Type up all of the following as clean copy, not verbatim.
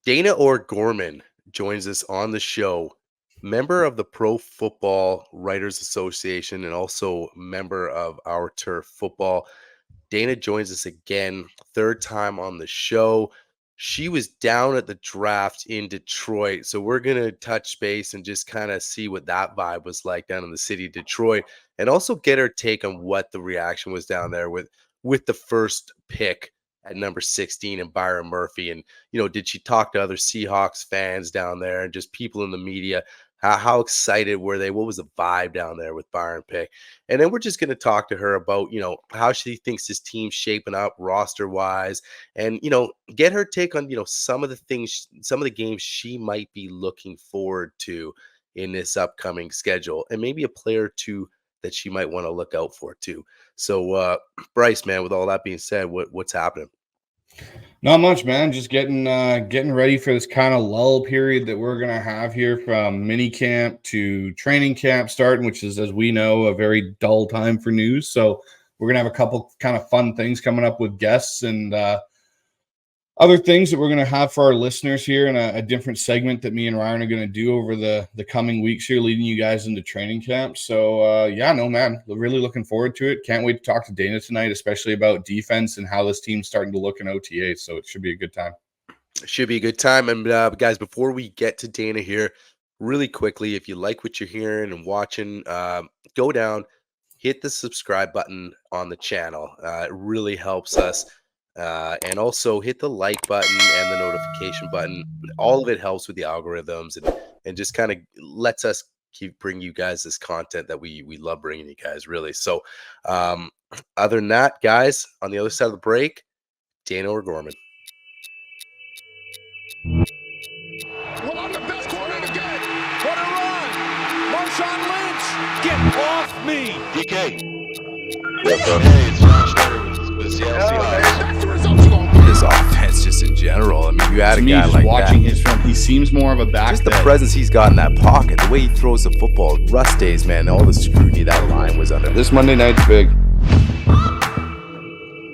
Dayna O'Gorman joins us on the show, member of the Pro Football Writers Association and also member of Our Turf Football. Dayna joins us again, third time on the show. She was down at the draft in Detroit, so we're going to touch base and just kind of see what that vibe was like down in the city of Detroit, and also get her take on what the reaction was down there with the first pick at number 16 and Byron Murphy. And, did she talk to other Seahawks fans down there and just people in the media? How excited were they? What was the vibe down there with Byron pick? And then we're just going to talk to her about, how she thinks this team's shaping up roster wise, and, get her take on, some of the things, some of the games she might be looking forward to in this upcoming schedule, and maybe a player or two that she might want to look out for too. So, Bryce, man, with all that being said, what's happening? Not much, man. Just getting ready for this kind of lull period that we're going to have here from mini camp to training camp starting, which is, as we know, a very dull time for news. So we're going to have a couple kind of fun things coming up with guests and other things that we're going to have for our listeners here in a different segment that me and Ryan are going to do over the coming weeks here, leading you guys into training camp. So, man, really looking forward to it. Can't wait to talk to Dayna tonight, especially about defense and how this team's starting to look in OTA. So it should be a good time. It should be a good time. And guys, before we get to Dayna here, really quickly, if you like what you're hearing and watching, go down, hit the subscribe button on the channel. It really helps us. And also hit the like button and the notification button. All of it helps with the algorithms and just kind of lets us keep bringing you guys this content that we love bringing you guys, really. So other than that, guys, on the other side of the break, Dayna O'Gorman. Well, I'm the best corner in the game. What a run! Marshawn Lynch, get off me! DK. Hey, it's John Schneider with Seattle Seahawks. His offense, just in general. I mean, you had a guy like watching that. His film, he seems more of a back. Just the presence he's got in that pocket, the way he throws the football. Russ days, man, all the scrutiny that line was under. This Monday night's big.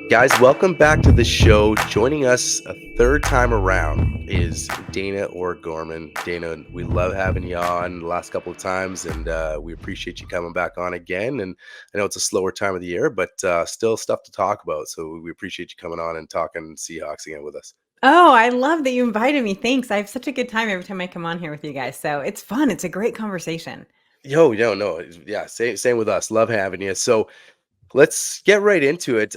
Guys, welcome back to the show. Joining us a third time around is Dayna O'Gorman. Dayna, we love having you on the last couple of times, and we appreciate you coming back on again. And I know it's a slower time of the year, but still stuff to talk about. So we appreciate you coming on and talking Seahawks again with us. Oh, I love that you invited me. Thanks. I have such a good time every time I come on here with you guys. So it's fun. It's a great conversation. No. Yeah, same with us. Love having you. So let's get right into it.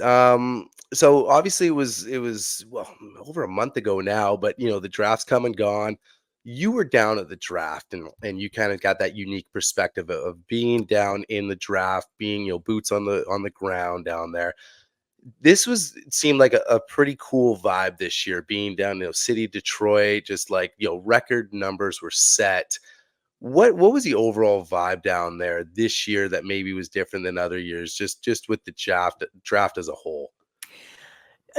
So obviously it was well over a month ago now, but the draft's come and gone. You were down at the draft and you kind of got that unique perspective of being down in the draft, being boots on the ground down there. This seemed like a pretty cool vibe this year, being down city Detroit, just like record numbers were set. What was the overall vibe down there this year that maybe was different than other years, just with the draft as a whole?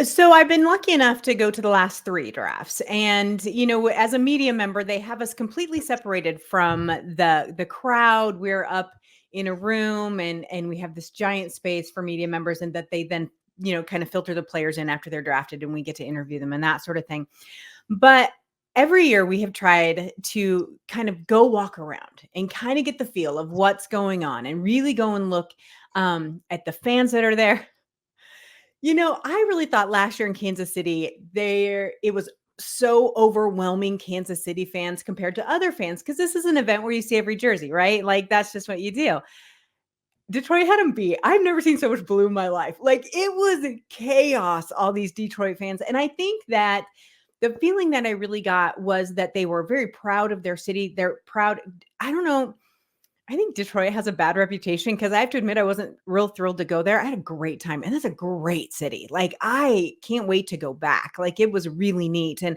So I've been lucky enough to go to the last 3 drafts, and as a media member, they have us completely separated from the crowd. We're up in a room, and we have this giant space for media members, and that they then kind of filter the players in after they're drafted, and we get to interview them and that sort of thing. But every year we have tried to kind of go walk around and kind of get the feel of what's going on and really go and look at the fans that are there. I really thought last year in Kansas City, it was so overwhelming Kansas City fans compared to other fans, because this is an event where you see every jersey, right? Like, that's just what you do. Detroit had them beat. I've never seen so much blue in my life. Like, it was chaos, all these Detroit fans. And I think that the feeling that I really got was that they were very proud of their city. They're proud. I don't know. I think Detroit has a bad reputation, because I have to admit I wasn't real thrilled to go there. I had a great time, and that's a great city. Like, I can't wait to go back. Like, it was really neat. And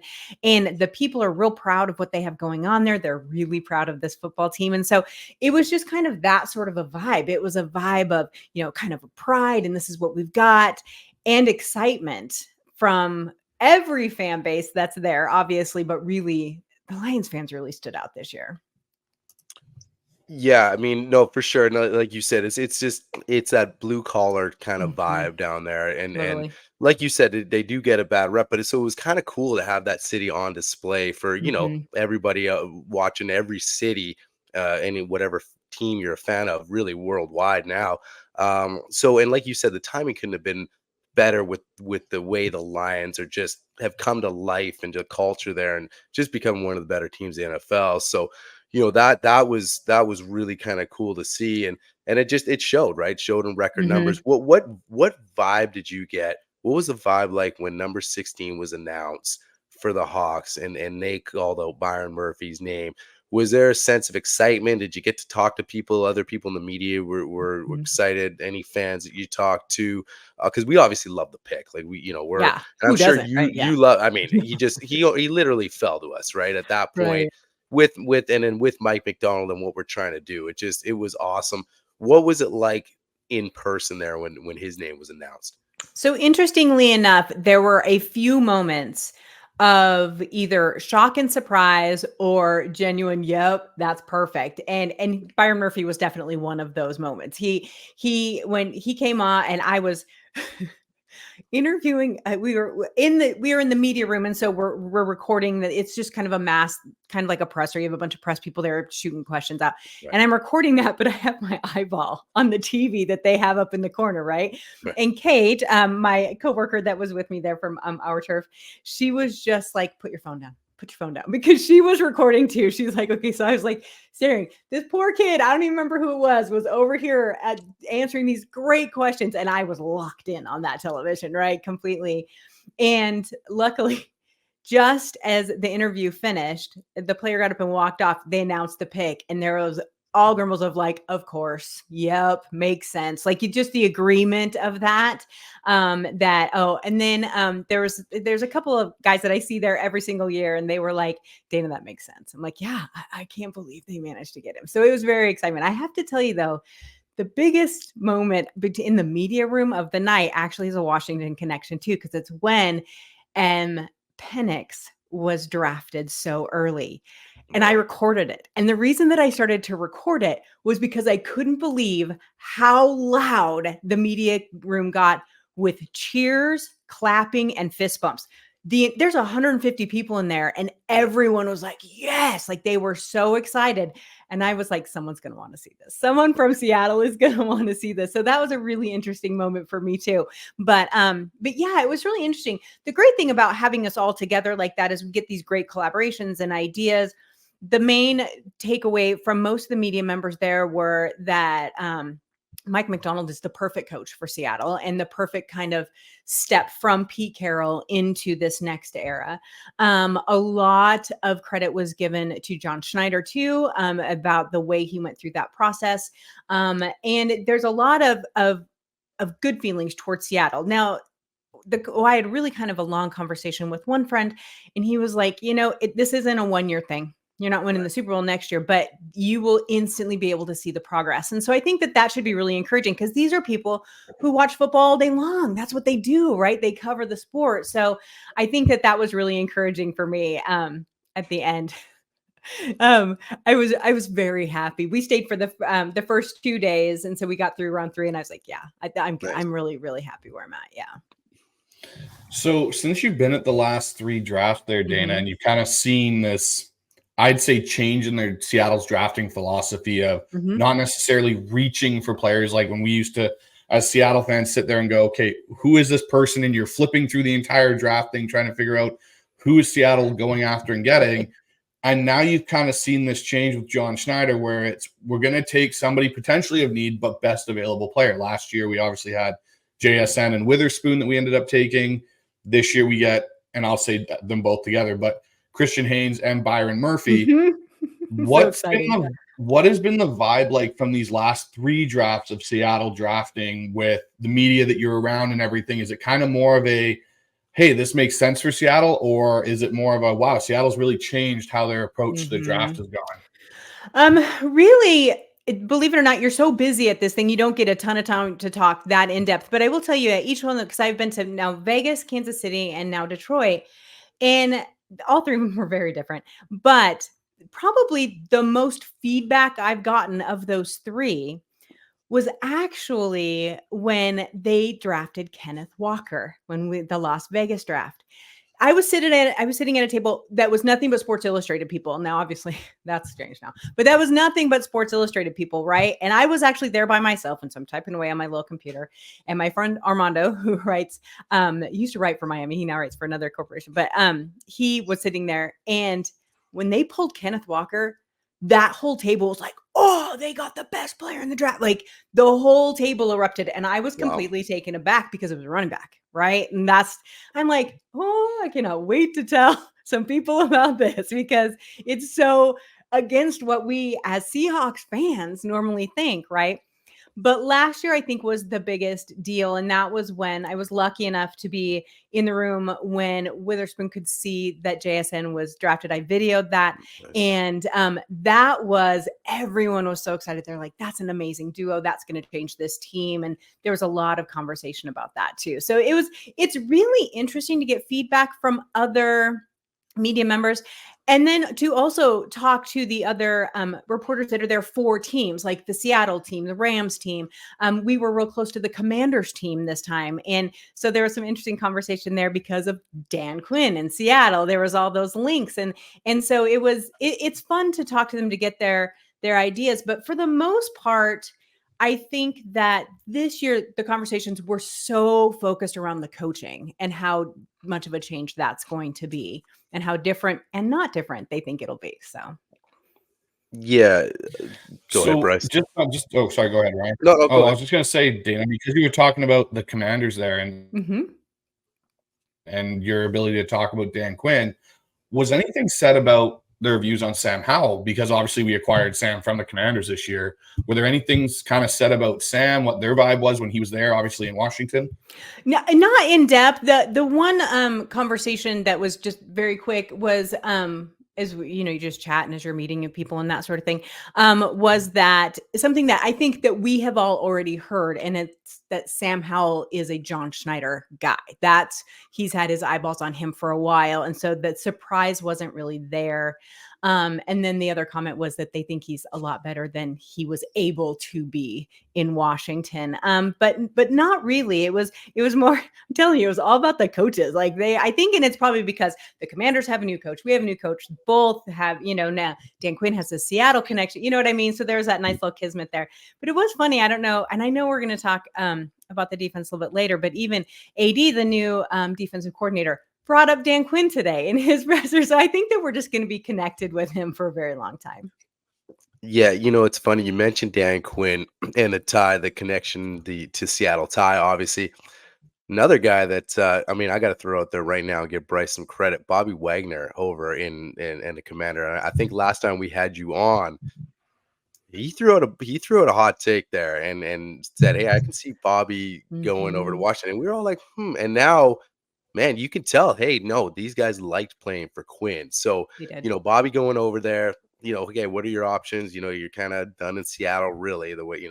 the people are real proud of what they have going on there. They're really proud of this football team. And so it was just kind of that sort of a vibe. It was a vibe of, kind of a pride, and this is what we've got, and excitement from every fan base that's there, obviously, but really the Lions fans really stood out this year. Yeah, I mean, no, for sure. No, like you said, it's that blue collar kind of Mhm. vibe down there, and Totally. like you said, they do get a bad rep, but so it was kind of cool to have that city on display for Mhm. everybody watching every city, any whatever team you're a fan of, really worldwide now. So and like you said, the timing couldn't have been better with the way the Lions are just have come to life and to culture there and just become one of the better teams in the NFL. So that was really kind of cool to see, and it showed, right? Showed in record numbers. Mhm. What vibe did you get? What was the vibe like when number 16 was announced for the Hawks and they called out Byron Murphy's name? Was there a sense of excitement? Did you get to talk to people, other people in the media were Mhm. excited? Any fans that you talked to? Because we obviously love the pick. Like we're, Yeah. and I'm Who sure doesn't, you right? Yeah. you love. I mean, he literally fell to us right at that point Right. with and then with Mike McDonald and what we're trying to do. It was awesome. What was it like in person there when his name was announced? So interestingly enough, there were a few moments of either shock and surprise or genuine, yep, that's perfect. And Byron Murphy was definitely one of those moments. He when he came on and I was interviewing we were in the media room, and so we're recording that. It's just kind of a mass, kind of like a presser. You have a bunch of press people there shooting questions out, Right. and I'm recording that, but I have my eyeball on the TV that they have up in the corner, right? Right. And Kate, my coworker that was with me there from our turf, she was just like, put your phone down, because she was recording too. She's like, okay. So I was like staring. This poor kid, I don't even remember who it was over here at answering these great questions. And I was locked in on that television, right? Completely. And luckily, just as the interview finished, the player got up and walked off. They announced the pick, and there was all grumbles of like, of course, yep, makes sense. Like just the agreement of that. And then there's a couple of guys that I see there every single year, and they were like, Dayna, that makes sense. I'm like, yeah, I can't believe they managed to get him. So it was very exciting. I have to tell you though, the biggest moment in the media room of the night actually is a Washington connection too, because it's when Penix was drafted so early. And I recorded it. And the reason that I started to record it was because I couldn't believe how loud the media room got with cheers, clapping, and fist bumps. There's 150 people in there, and everyone was like, yes, like they were so excited. And I was like, someone's going to want to see this. Someone from Seattle is going to want to see this. So that was a really interesting moment for me too. But yeah, it was really interesting. The great thing about having us all together like that is we get these great collaborations and ideas. The main takeaway from most of the media members there were that Mike McDonald is the perfect coach for Seattle and the perfect kind of step from Pete Carroll into this next era. A lot of credit was given to John Schneider too, about the way he went through that process. And there's a lot of good feelings towards Seattle. Now, I had really kind of a long conversation with one friend, and he was like, this isn't a 1-year thing. You're not winning the Super Bowl next year, but you will instantly be able to see the progress. And so I think that should be really encouraging, because these are people who watch football all day long. That's what they do, right? They cover the sport. So I think that was really encouraging for me at the end. I was very happy. We stayed for the first 2 days, and so we got through round 3, and I was like, yeah, I'm really, really happy where I'm at. Yeah. So since you've been at the last 3 drafts there, Dayna, Mhm. and you've kind of seen this, I'd say, change in their Seattle's drafting philosophy of Mhm. not necessarily reaching for players like when we used to, as Seattle fans, sit there and go, okay, who is this person? And you're flipping through the entire draft thing, trying to figure out who is Seattle going after and getting. And now you've kind of seen this change with John Schneider, where we're going to take somebody potentially of need, but best available player. Last year, we obviously had JSN and Witherspoon that we ended up taking. This year we get, and I'll say them both together, but Christian Haynes and Byron Murphy. Mhm. So What has been the vibe like from these last 3 drafts of Seattle drafting with the media that you're around and everything? Is it kind of more of a, hey, this makes sense for Seattle? Or is it more of a, wow, Seattle's really changed how their approach to the draft has gone? Really, believe it or not, you're so busy at this thing, you don't get a ton of time to talk that in depth. But I will tell you, at each one, because I've been to now Vegas, Kansas City, and now Detroit, and all 3 of them were very different. But probably the most feedback I've gotten of those three was actually when they drafted Kenneth Walker, the Las Vegas draft. I was sitting at a table that was nothing but Sports Illustrated people. Now, obviously, that's strange now, but that was nothing but Sports Illustrated people, right? And I was actually there by myself, and so I'm typing away on my little computer. And my friend Armando, who writes, used to write for Miami, he now writes for another corporation, but he was sitting there. And when they pulled Kenneth Walker, that whole table was like, oh, they got the best player in the draft. Like the whole table erupted. And I was completely taken aback because it was a running back, right? And I'm like, oh, I cannot wait to tell some people about this because it's so against what we as Seahawks fans normally think, right? But last year, I think, was the biggest deal. And that was when I was lucky enough to be in the room when Witherspoon could see that JSN was drafted. I videoed that. Nice. And that was, everyone was so excited. They're like, that's an amazing duo. That's going to change this team. And there was a lot of conversation about that too. So it's really interesting to get feedback from other media members. And then to also talk to the other reporters that are there for teams, like the Seattle team, the Rams team. We were real close to the Commanders team this time. And so there was some interesting conversation there because of Dan Quinn in Seattle. There was all those links. And so it's fun to talk to them to get their ideas. But for the most part, I think that this year, the conversations were so focused around the coaching and how much of a change that's going to be and how different and not different they think it'll be. So, yeah. Go ahead, Bryce. Sorry, go ahead, Ryan. No, go ahead. I was just going to say, Dayna, because you were talking about the Commanders there and your ability to talk about Dan Quinn, was anything said about their views on Sam Howell? Because obviously we acquired Sam from the Commanders this year. Were there any things kind of said about Sam, what their vibe was when he was there, obviously in Washington? No, not in depth. The one conversation that was just very quick was as you just chat and as you're meeting people and that sort of thing, was that something that I think that we have all already heard, and it's that Sam Howell is a John Schneider guy. He's had his eyeballs on him for a while, and so that surprise wasn't really there. And then the other comment was that they think he's a lot better than he was able to be in Washington. But not really. It was more, I'm telling you, it was all about the coaches. Like I think, and it's probably because the Commanders have a new coach. We have a new coach. Both have, now Dan Quinn has the Seattle connection. You know what I mean? So there's that nice little kismet there. But it was funny. I don't know. And I know we're going to talk about the defense a little bit later, but even AD, the new defensive coordinator, brought up Dan Quinn today in his presser. So I think that we're just going to be connected with him for a very long time. Yeah, it's funny. You mentioned Dan Quinn and the connection, to Seattle tie, obviously. Another guy that, I got to throw out there right now and give Bryce some credit. Bobby Wagner over in the Commander. I think last time we had you on, he threw out a hot take there and said, hey, I can see Bobby going over to Washington. And we were all like, And now, man, you can tell, hey, no, these guys liked playing for Quinn. So, Bobby going over there, okay, what are your options? You're kind of done in Seattle, really, the way,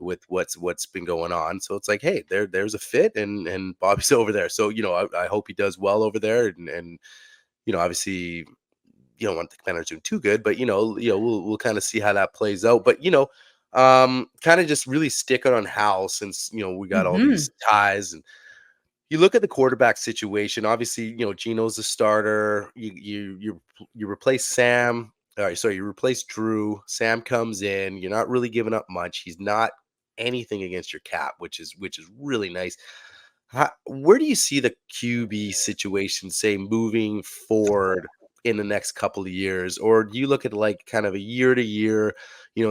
with what's been going on. So it's like, hey, there's a fit and Bobby's over there. So, I hope he does well over there. And obviously, you don't want the Commanders doing too good, but, we'll kind of see how that plays out. But, kind of just really sticking on Howell since, we got all these ties. And you look at the quarterback situation. Obviously, Gino's the starter. You replace Sam. You replace Drew. Sam comes in. You're not really giving up much. He's not anything against your cap, which is really nice. Where do you see the QB situation, say, moving forward in the next couple of years? Or do you look at like kind of a year to year,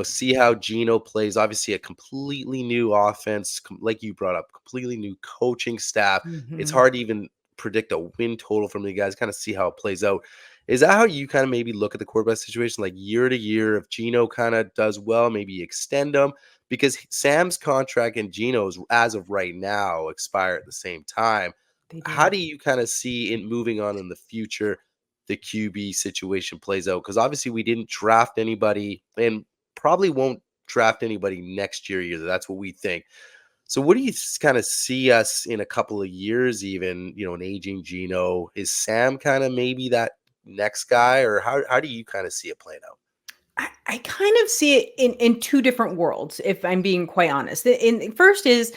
see how Gino plays? Obviously a completely new offense, like you brought up, completely new coaching staff. It's hard to even predict a win total from the guys, kind of see how it plays out. Is that how you kind of maybe look at the quarterback situation, like year to year? If Gino kind of does well, maybe extend them? Because Sam's contract and Gino's, as of right now, expire at the same time. How do you kind of see it moving on in the future? The QB situation plays out, because obviously we didn't draft anybody and probably won't draft anybody next year either. That's what we think. So what do you kind of see us in a couple of years, even, an aging Gino? Is Sam kind of maybe that next guy, or how do you kind of see it playing out? I kind of see it in two different worlds, if I'm being quite honest. First is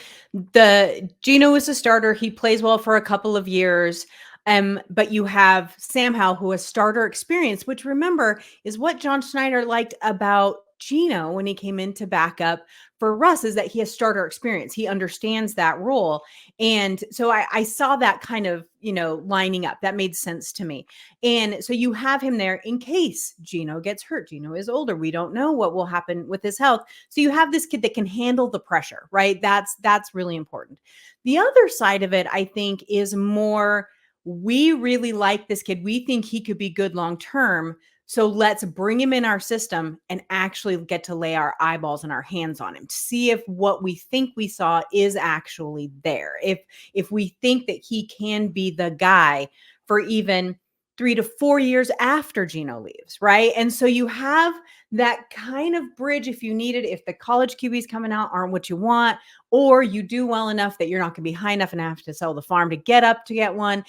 Gino is a starter. He plays well for a couple of years. But you have Sam Howell, who has starter experience, which remember is what John Schneider liked about Gino when he came in to back up for Russ, is that he has starter experience. He understands that role. And so I saw that kind of, lining up. That made sense to me. And so you have him there in case Gino gets hurt. Gino is older. We don't know what will happen with his health. So you have this kid that can handle the pressure, right? That's really important. The other side of it, I think, is more, we really like this kid. We think he could be good long-term. So let's bring him in our system and actually get to lay our eyeballs and our hands on him to see if what we think we saw is actually there. If we think that he can be the guy for even 3 to 4 years after Gino leaves, right? And so you have that kind of bridge if you need it, if the college QBs coming out aren't what you want, or you do well enough that you're not going to be high enough and have to sell the farm to get up to get one.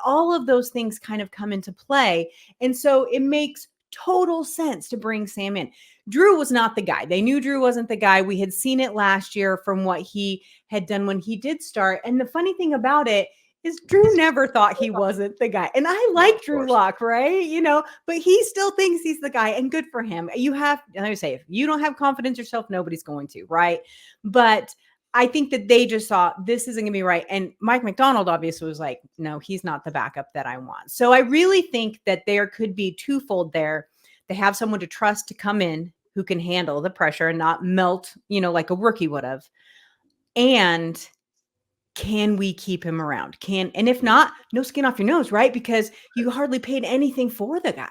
All of those things kind of come into play. And so it makes total sense to bring Sam in. Drew was not the guy. They knew Drew wasn't the guy. We had seen it last year from what he had done when he did start. And the funny thing about it is Drew never thought he wasn't the guy. And I like Drew Lock, right? But he still thinks he's the guy, and good for him. Let me say, if you don't have confidence yourself, nobody's going to, right? But I think that they just saw this isn't going to be right. And Mike McDonald obviously was like, no, he's not the backup that I want. So I really think that there could be twofold there. They have someone to trust to come in who can handle the pressure and not melt, like a rookie would have. And can we keep him around? And if not, no skin off your nose, right? Because you hardly paid anything for the guy.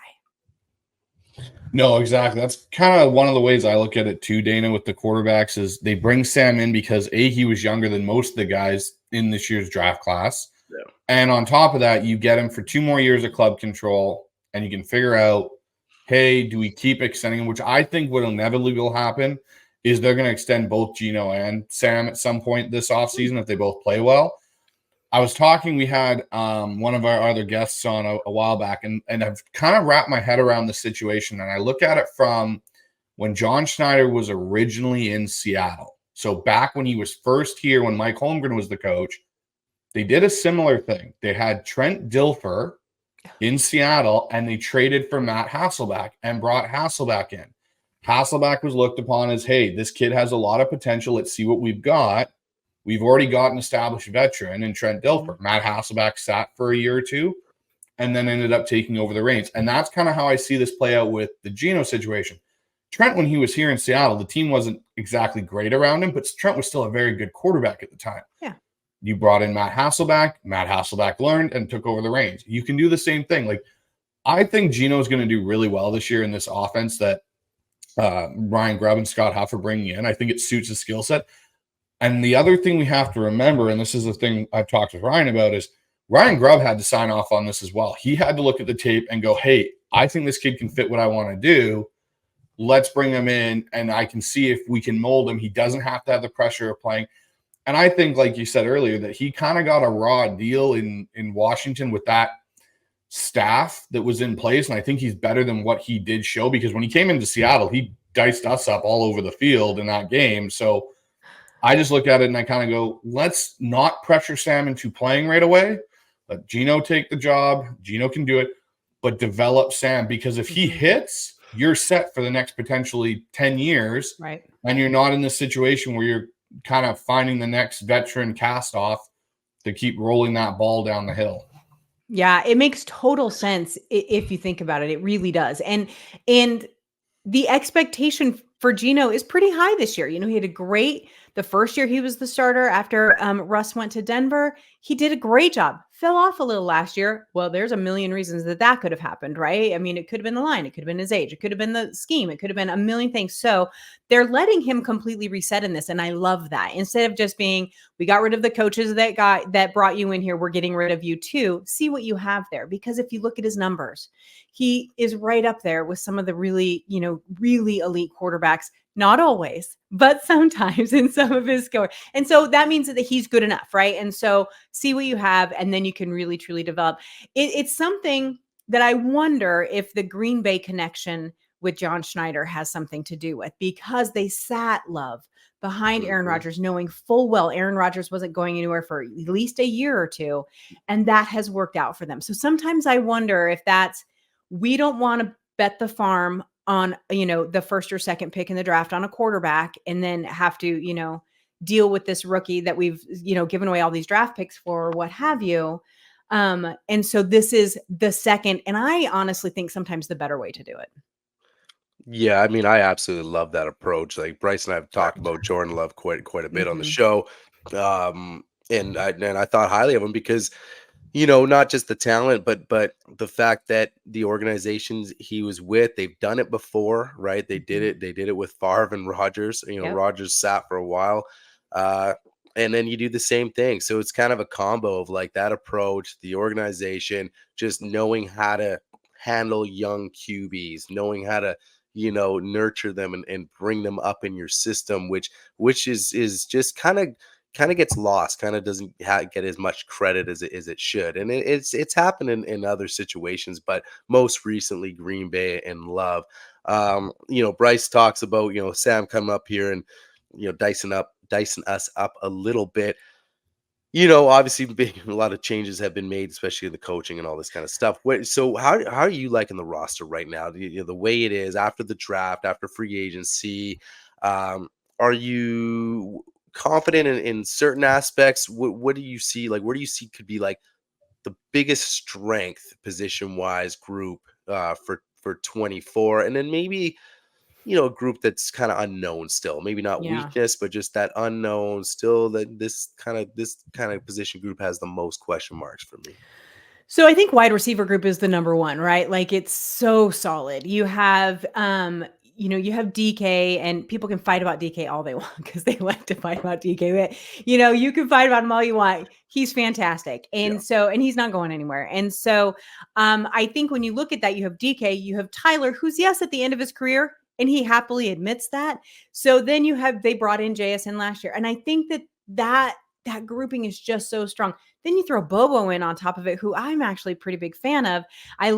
No, exactly. That's kind of one of the ways I look at it too, Dayna, with the quarterbacks is they bring Sam in because he was younger than most of the guys in this year's draft class. Yeah. And on top of that, you get him for 2 more years of club control, and you can figure out, hey, do we keep extending him? Which I think what inevitably will happen is they're going to extend both Gino and Sam at some point this offseason if they both play well. I was talking, we had one of our other guests on a while back, and I've kind of wrapped my head around the situation, and I look at it from when John Schneider was originally in Seattle. So back when he was first here, when Mike Holmgren was the coach, they did a similar thing. They had Trent Dilfer in Seattle, and they traded for Matt Hasselbeck and brought Hasselbeck in. Hasselbeck was looked upon as, hey, this kid has a lot of potential. Let's see what we've got. We've already got an established veteran in Trent Dilfer. Matt Hasselbeck sat for a year or two and then ended up taking over the reins. And that's kind of how I see this play out with the Gino situation. Trent, when he was here in Seattle, the team wasn't exactly great around him, but Trent was still a very good quarterback at the time. Yeah. You brought in Matt Hasselbeck. Matt Hasselbeck learned and took over the reins. You can do the same thing. Like, I think Gino is going to do really well this year in this offense that Ryan Grubb and Scott Huff are bringing in. I think it suits his skill set. And the other thing we have to remember, and this is the thing I've talked with Ryan about, is Ryan Grubb had to sign off on this as well. He had to look at the tape and go, hey, I think this kid can fit what I want to do. Let's bring him in, and I can see if we can mold him. He doesn't have to have the pressure of playing. And I think, like you said earlier, that he kind of got a raw deal in Washington with that staff that was in place. And I think he's better than what he did show, because when he came into Seattle, he diced us up all over the field in that game. So I just look at it and I kind of go, let's not pressure Sam into playing right away. Let Gino take the job. Gino can do it, but develop Sam, because if he hits, you're set for the next potentially 10 years. Right. And you're not in this situation where you're kind of finding the next veteran cast off to keep rolling that ball down the hill. Yeah, it makes total sense if you think about it. It really does. And the expectation for Gino is pretty high this year. He had the first year he was the starter after Russ went to Denver. He did a great job. Fell off a little last year. Well, there's a million reasons that could have happened, right? I mean, it could have been the line. It could have been his age. It could have been the scheme. It could have been a million things. So they're letting him completely reset in this. And I love that. Instead of just being, we got rid of the coaches that brought you in here, we're getting rid of you too. See what you have there. Because if you look at his numbers, he is right up there with some of the really, really elite quarterbacks. Not always, but sometimes in some of his score. And so that means that he's good enough, right? And so see what you have, and then you can really, truly develop. It's something that I wonder if the Green Bay connection with John Schneider has something to do with, because they sat Love behind Aaron Rodgers, knowing full well Aaron Rodgers wasn't going anywhere for at least a year or two. And that has worked out for them. So sometimes I wonder if we don't want to bet the farm on, the first or second pick in the draft on a quarterback and then have to, deal with this rookie that we've, given away all these draft picks for, or what have you. And so this is the second, and I honestly think sometimes the better way to do it. Yeah, I mean, I absolutely love that approach. Like Bryce and I have talked about Jordan Love quite a bit on the show. And I thought highly of him because, not just the talent, but the fact that the organizations he was with, they've done it before, right? They did it with Favre and Rodgers. Rodgers sat for a while. And then you do the same thing. So it's kind of a combo of like that approach, the organization, just knowing how to handle young QBs, knowing how to, nurture them and bring them up in your system, which is just kind of gets lost, kind of doesn't get as much credit as it should. And it's happened in other situations, but most recently Green Bay and Love. Bryce talks about, Sam coming up here and, dicing us up a little bit. Obviously a lot of changes have been made, especially in the coaching and all this kind of stuff. So how are you liking the roster right now? The way it is after the draft, after free agency, are you confident in certain aspects? What do you see? Like, where do you see could be like the biggest strength position wise group for 24, and then maybe a group that's kind of unknown still, maybe not weakness, but just that unknown still, that this kind of position group has the most question marks for me. So I think wide receiver group is the number one, right? Like it's so solid. You have, you have DK, and people can fight about DK all they want because they like to fight about DK. You can fight about him all you want. He's fantastic. And and he's not going anywhere. And so I think when you look at that, you have DK, you have Tyler, who's at the end of his career, and he happily admits that. So then they brought in JSN last year. And I think that grouping is just so strong. Then you throw Bobo in on top of it, who I'm actually a pretty big fan of. I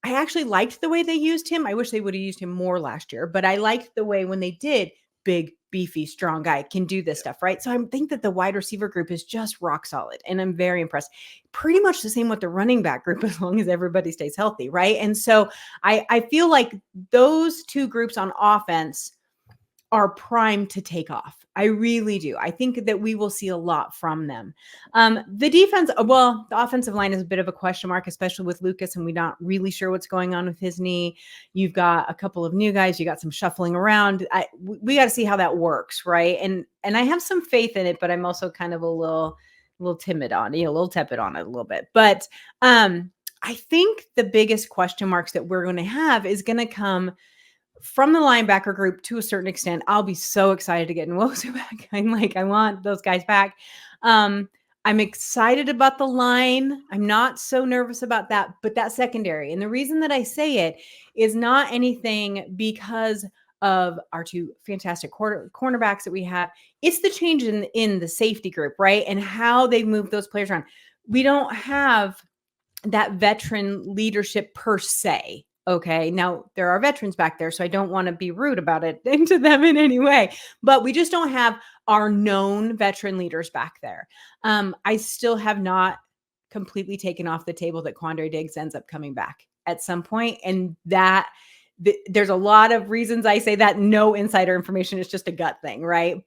actually liked the way they used him. I wish they would have used him more last year, but I liked the way when they did, big, beefy, strong guy can do this stuff, right? So I think that the wide receiver group is just rock solid, and I'm very impressed. Pretty much the same with the running back group, as long as everybody stays healthy, right? And so I feel like those two groups on offense are primed to take off. I really do. I think that we will see a lot from them. The defense, the offensive line is a bit of a question mark, especially with Lucas, and we're not really sure what's going on with his knee. You've got a couple of new guys. You got some shuffling around. We got to see how that works, right? And I have some faith in it, but I'm also kind of a little timid on it, a little tepid on it a little bit. But I think the biggest question marks that we're going to have is going to come from the linebacker group to a certain extent. I'll be so excited to get Nwosu back. I want those guys back. I'm excited about the line. I'm not so nervous about that, but that secondary. And the reason that I say it is not anything because of our two fantastic cornerbacks that we have. It's the change in the safety group, right? And how they move those players around. We don't have that veteran leadership per se. Okay. Now there are veterans back there, so I don't want to be rude about it to them in any way, but we just don't have our known veteran leaders back there. I still have not completely taken off the table that Quandre Diggs ends up coming back at some point. And there's a lot of reasons I say that. No insider information, is just a gut thing. Right.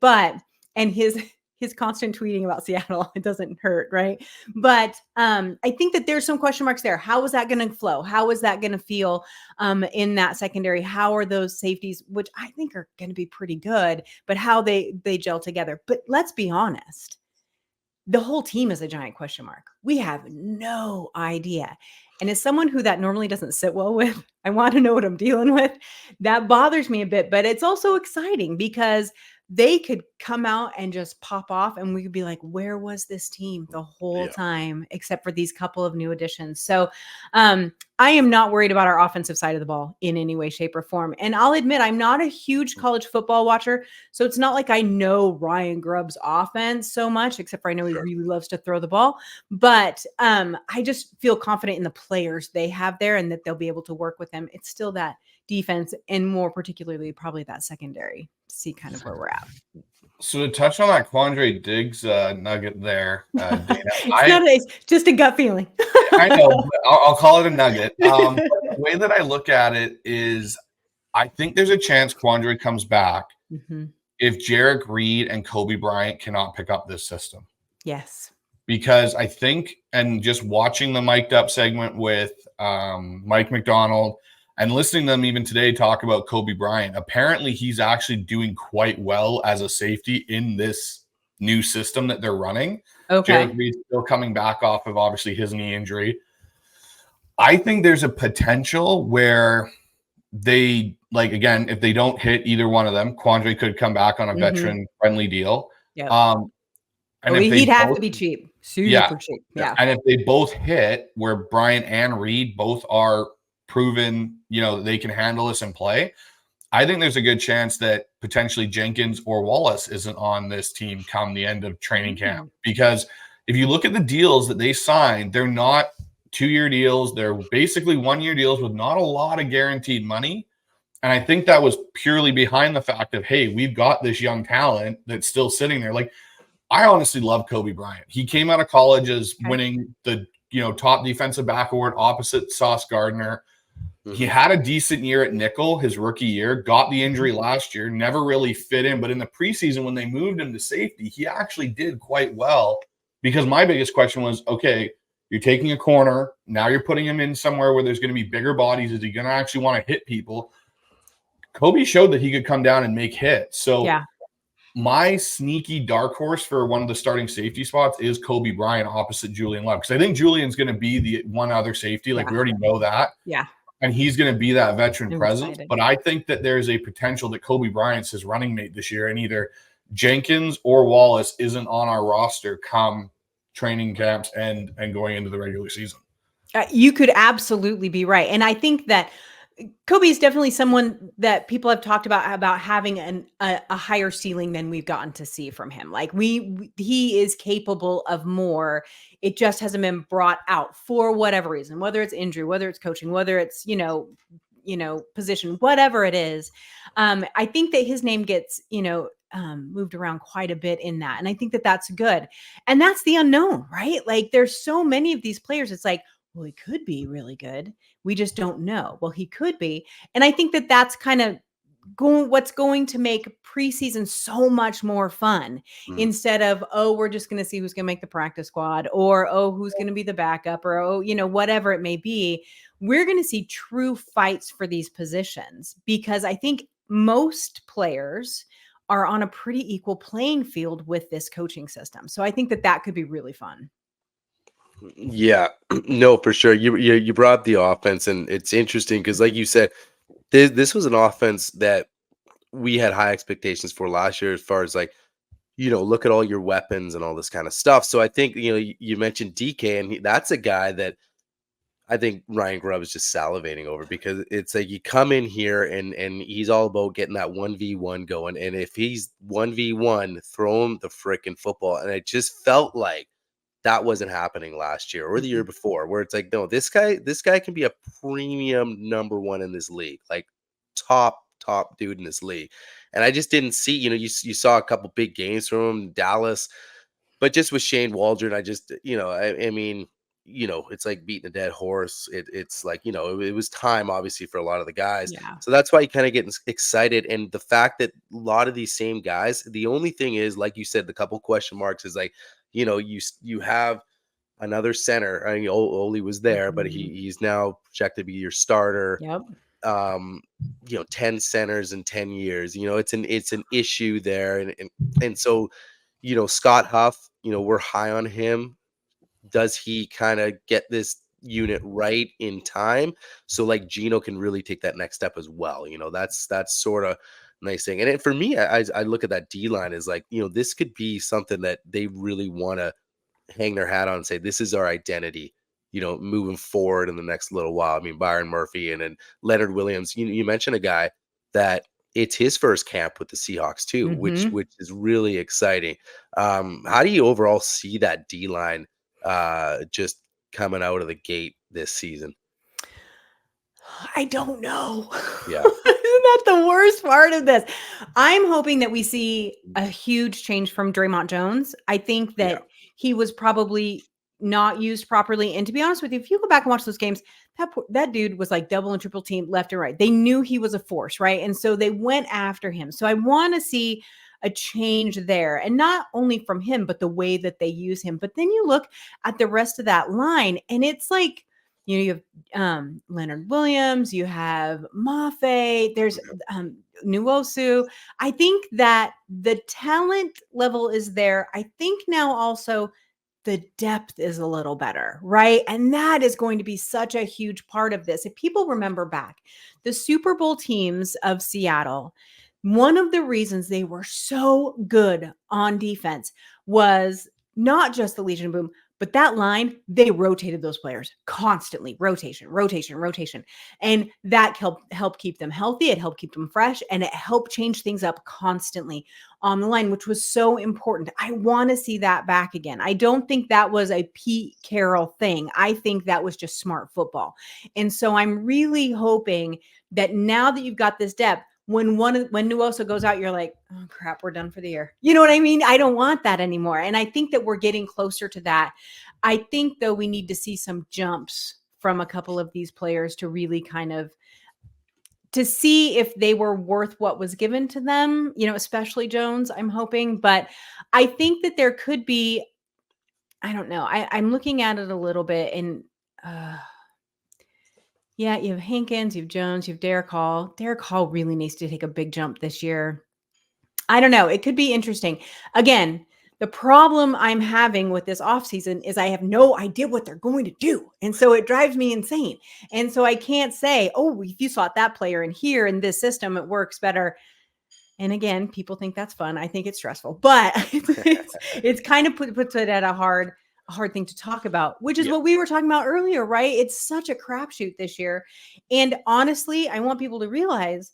And his constant tweeting about Seattle, it doesn't hurt, right? But I think that there's some question marks there. How is that going to flow? How is that going to feel in that secondary? How are those safeties, which I think are going to be pretty good, but how they gel together? But let's be honest, the whole team is a giant question mark. We have no idea. And as someone who that normally doesn't sit well with, I want to know what I'm dealing with. That bothers me a bit, but it's also exciting because they could come out and just pop off, and we could be like, where was this team the whole time, except for these couple of new additions? So I am not worried about our offensive side of the ball in any way, shape, or form. And I'll admit, I'm not a huge college football watcher, so it's not like I know Ryan Grubb's offense so much, except for I know he really loves to throw the ball. But I just feel confident in the players they have there and that they'll be able to work with them. It's still that defense, and more particularly probably that secondary, to see kind of where we're at. So to touch on that Quandre Diggs nugget there, Dayna, it's just a gut feeling. I know, I'll call it a nugget. The way that I look at it is, I think there's a chance Quandre comes back if Jarek Reed and Kobe Bryant cannot pick up this system. Yes. Because I think, and just watching the mic'd up segment with Mike McDonald and listening to them even today talk about Kobe Bryant, apparently he's actually doing quite well as a safety in this new system that they're running. Okay. Jarek Reed's still coming back off of obviously his knee injury. I think there's a potential where they, like, again, if they don't hit either one of them, Quandre could come back on a veteran-friendly deal. Yeah. And he'd have to be cheap. Super cheap. Yeah. And if they both hit, where Bryant and Reed both are proven, they can handle this and play, I think there's a good chance that potentially Jenkins or Wallace isn't on this team come the end of training camp. Because if you look at the deals that they signed, they're not 2-year deals. They're basically 1-year deals with not a lot of guaranteed money. And I think that was purely behind the fact of, hey, we've got this young talent that's still sitting there. Like, I honestly love Kobe Bryant. He came out of college as winning the top defensive back award opposite Sauce Gardner. He had a decent year at nickel his rookie year, got the injury last year, never really fit in. But in the preseason, when they moved him to safety, he actually did quite well. Because my biggest question was, okay, you're taking a corner. Now you're putting him in somewhere where there's going to be bigger bodies. Is he going to actually want to hit people? Kobe showed that he could come down and make hits. So my sneaky dark horse for one of the starting safety spots is Kobe Bryant opposite Julian Love. Because I think Julian's going to be the one other safety. Like, we already know that. Yeah. And he's going to be that veteran presence. But I think that there's a potential that Kobe Bryant's his running mate this year, and either Jenkins or Wallace isn't on our roster come training camps and going into the regular season. You could absolutely be right. And I think that Kobe is definitely someone that people have talked about having a higher ceiling than we've gotten to see from him. Like, he is capable of more. It just hasn't been brought out for whatever reason, whether it's injury, whether it's coaching, whether it's, position, whatever it is. I think that his name gets, moved around quite a bit in that. And I think that that's good. And that's the unknown, right? Like, there's so many of these players. It's like, well, he could be really good. We just don't know. Well, he could be. And I think that that's kind of what's going to make preseason so much more fun instead of, we're just going to see who's going to make the practice squad, or, who's going to be the backup, or, whatever it may be. We're going to see true fights for these positions, because I think most players are on a pretty equal playing field with this coaching system. So I think that could be really fun. Yeah, no, for sure. You brought up the offense, and it's interesting because, like you said, this was an offense that we had high expectations for last year, as far as, like, look at all your weapons and all this kind of stuff. So I think, you mentioned DK, and that's a guy that I think Ryan Grubb is just salivating over, because it's like you come in here and he's all about getting that 1v1 going. And if he's 1v1, throw him the freaking football. And it just felt like that wasn't happening last year or the year before, where it's like, no, this guy can be a premium number one in this league, like top dude in this league. And I just didn't see, you saw a couple big games from him, Dallas, but just with Shane Waldron, I just, I mean, it's like beating a dead horse. It's like, it was time, obviously, for a lot of the guys. Yeah. So that's why you kind of get excited. And the fact that a lot of these same guys, the only thing is, like you said, the couple question marks is like, you have another center. I mean, Oli was there, but he's now projected to be your starter. Yep. 10 centers in 10 years. It's an issue there. And so, Scott Huff, we're high on him. Does he kind of get this unit right in time? So, like, Gino can really take that next step as well. That's sort of nice thing. And for me, I look at that D line as like, this could be something that they really want to hang their hat on and say, this is our identity, moving forward in the next little while. I mean, Byron Murphy and then Leonard Williams, you mentioned a guy that it's his first camp with the Seahawks too, which is really exciting. How do you overall see that D line just coming out of the gate this season? I don't know. Yeah. Isn't that the worst part of this? I'm hoping that we see a huge change from Draymond Jones. I think that he was probably not used properly. And to be honest with you, if you go back and watch those games, that dude was like double and triple team left and right. They knew he was a force, right? And so they went after him. So I want to see a change there, and not only from him, but the way that they use him. But then you look at the rest of that line, and it's like, you have Leonard Williams, you have Mafe, there's Nwosu. I think that the talent level is there. I think now also the depth is a little better, right? And that is going to be such a huge part of this. If people remember back, the Super Bowl teams of Seattle, one of the reasons they were so good on defense was not just the Legion of Boom, but that line, they rotated those players constantly, rotation. And that helped keep them healthy. It helped keep them fresh, and it helped change things up constantly on the line, which was so important. I want to see that back again. I don't think that was a Pete Carroll thing. I think that was just smart football. And so I'm really hoping that now that you've got this depth, when Nwosu goes out, you're like, oh crap, we're done for the year. You know what I mean? I don't want that anymore. And I think that we're getting closer to that. I think though we need to see some jumps from a couple of these players to really kind of to see if they were worth what was given to them, especially Jones, I'm hoping. But I think that there could be, I don't know. I'm looking at it a little bit, and yeah, you have Hankins, you have Jones, you have Derek Hall. Derek Hall really needs to take a big jump this year. I don't know. It could be interesting. Again, the problem I'm having with this offseason is I have no idea what they're going to do. And so it drives me insane. And so I can't say, oh, if you slot that player in here in this system, it works better. And again, people think that's fun. I think it's stressful, but it's kind of puts it at a hard thing to talk about, which is what we were talking about earlier, right? It's such a crapshoot this year. And honestly, I want people to realize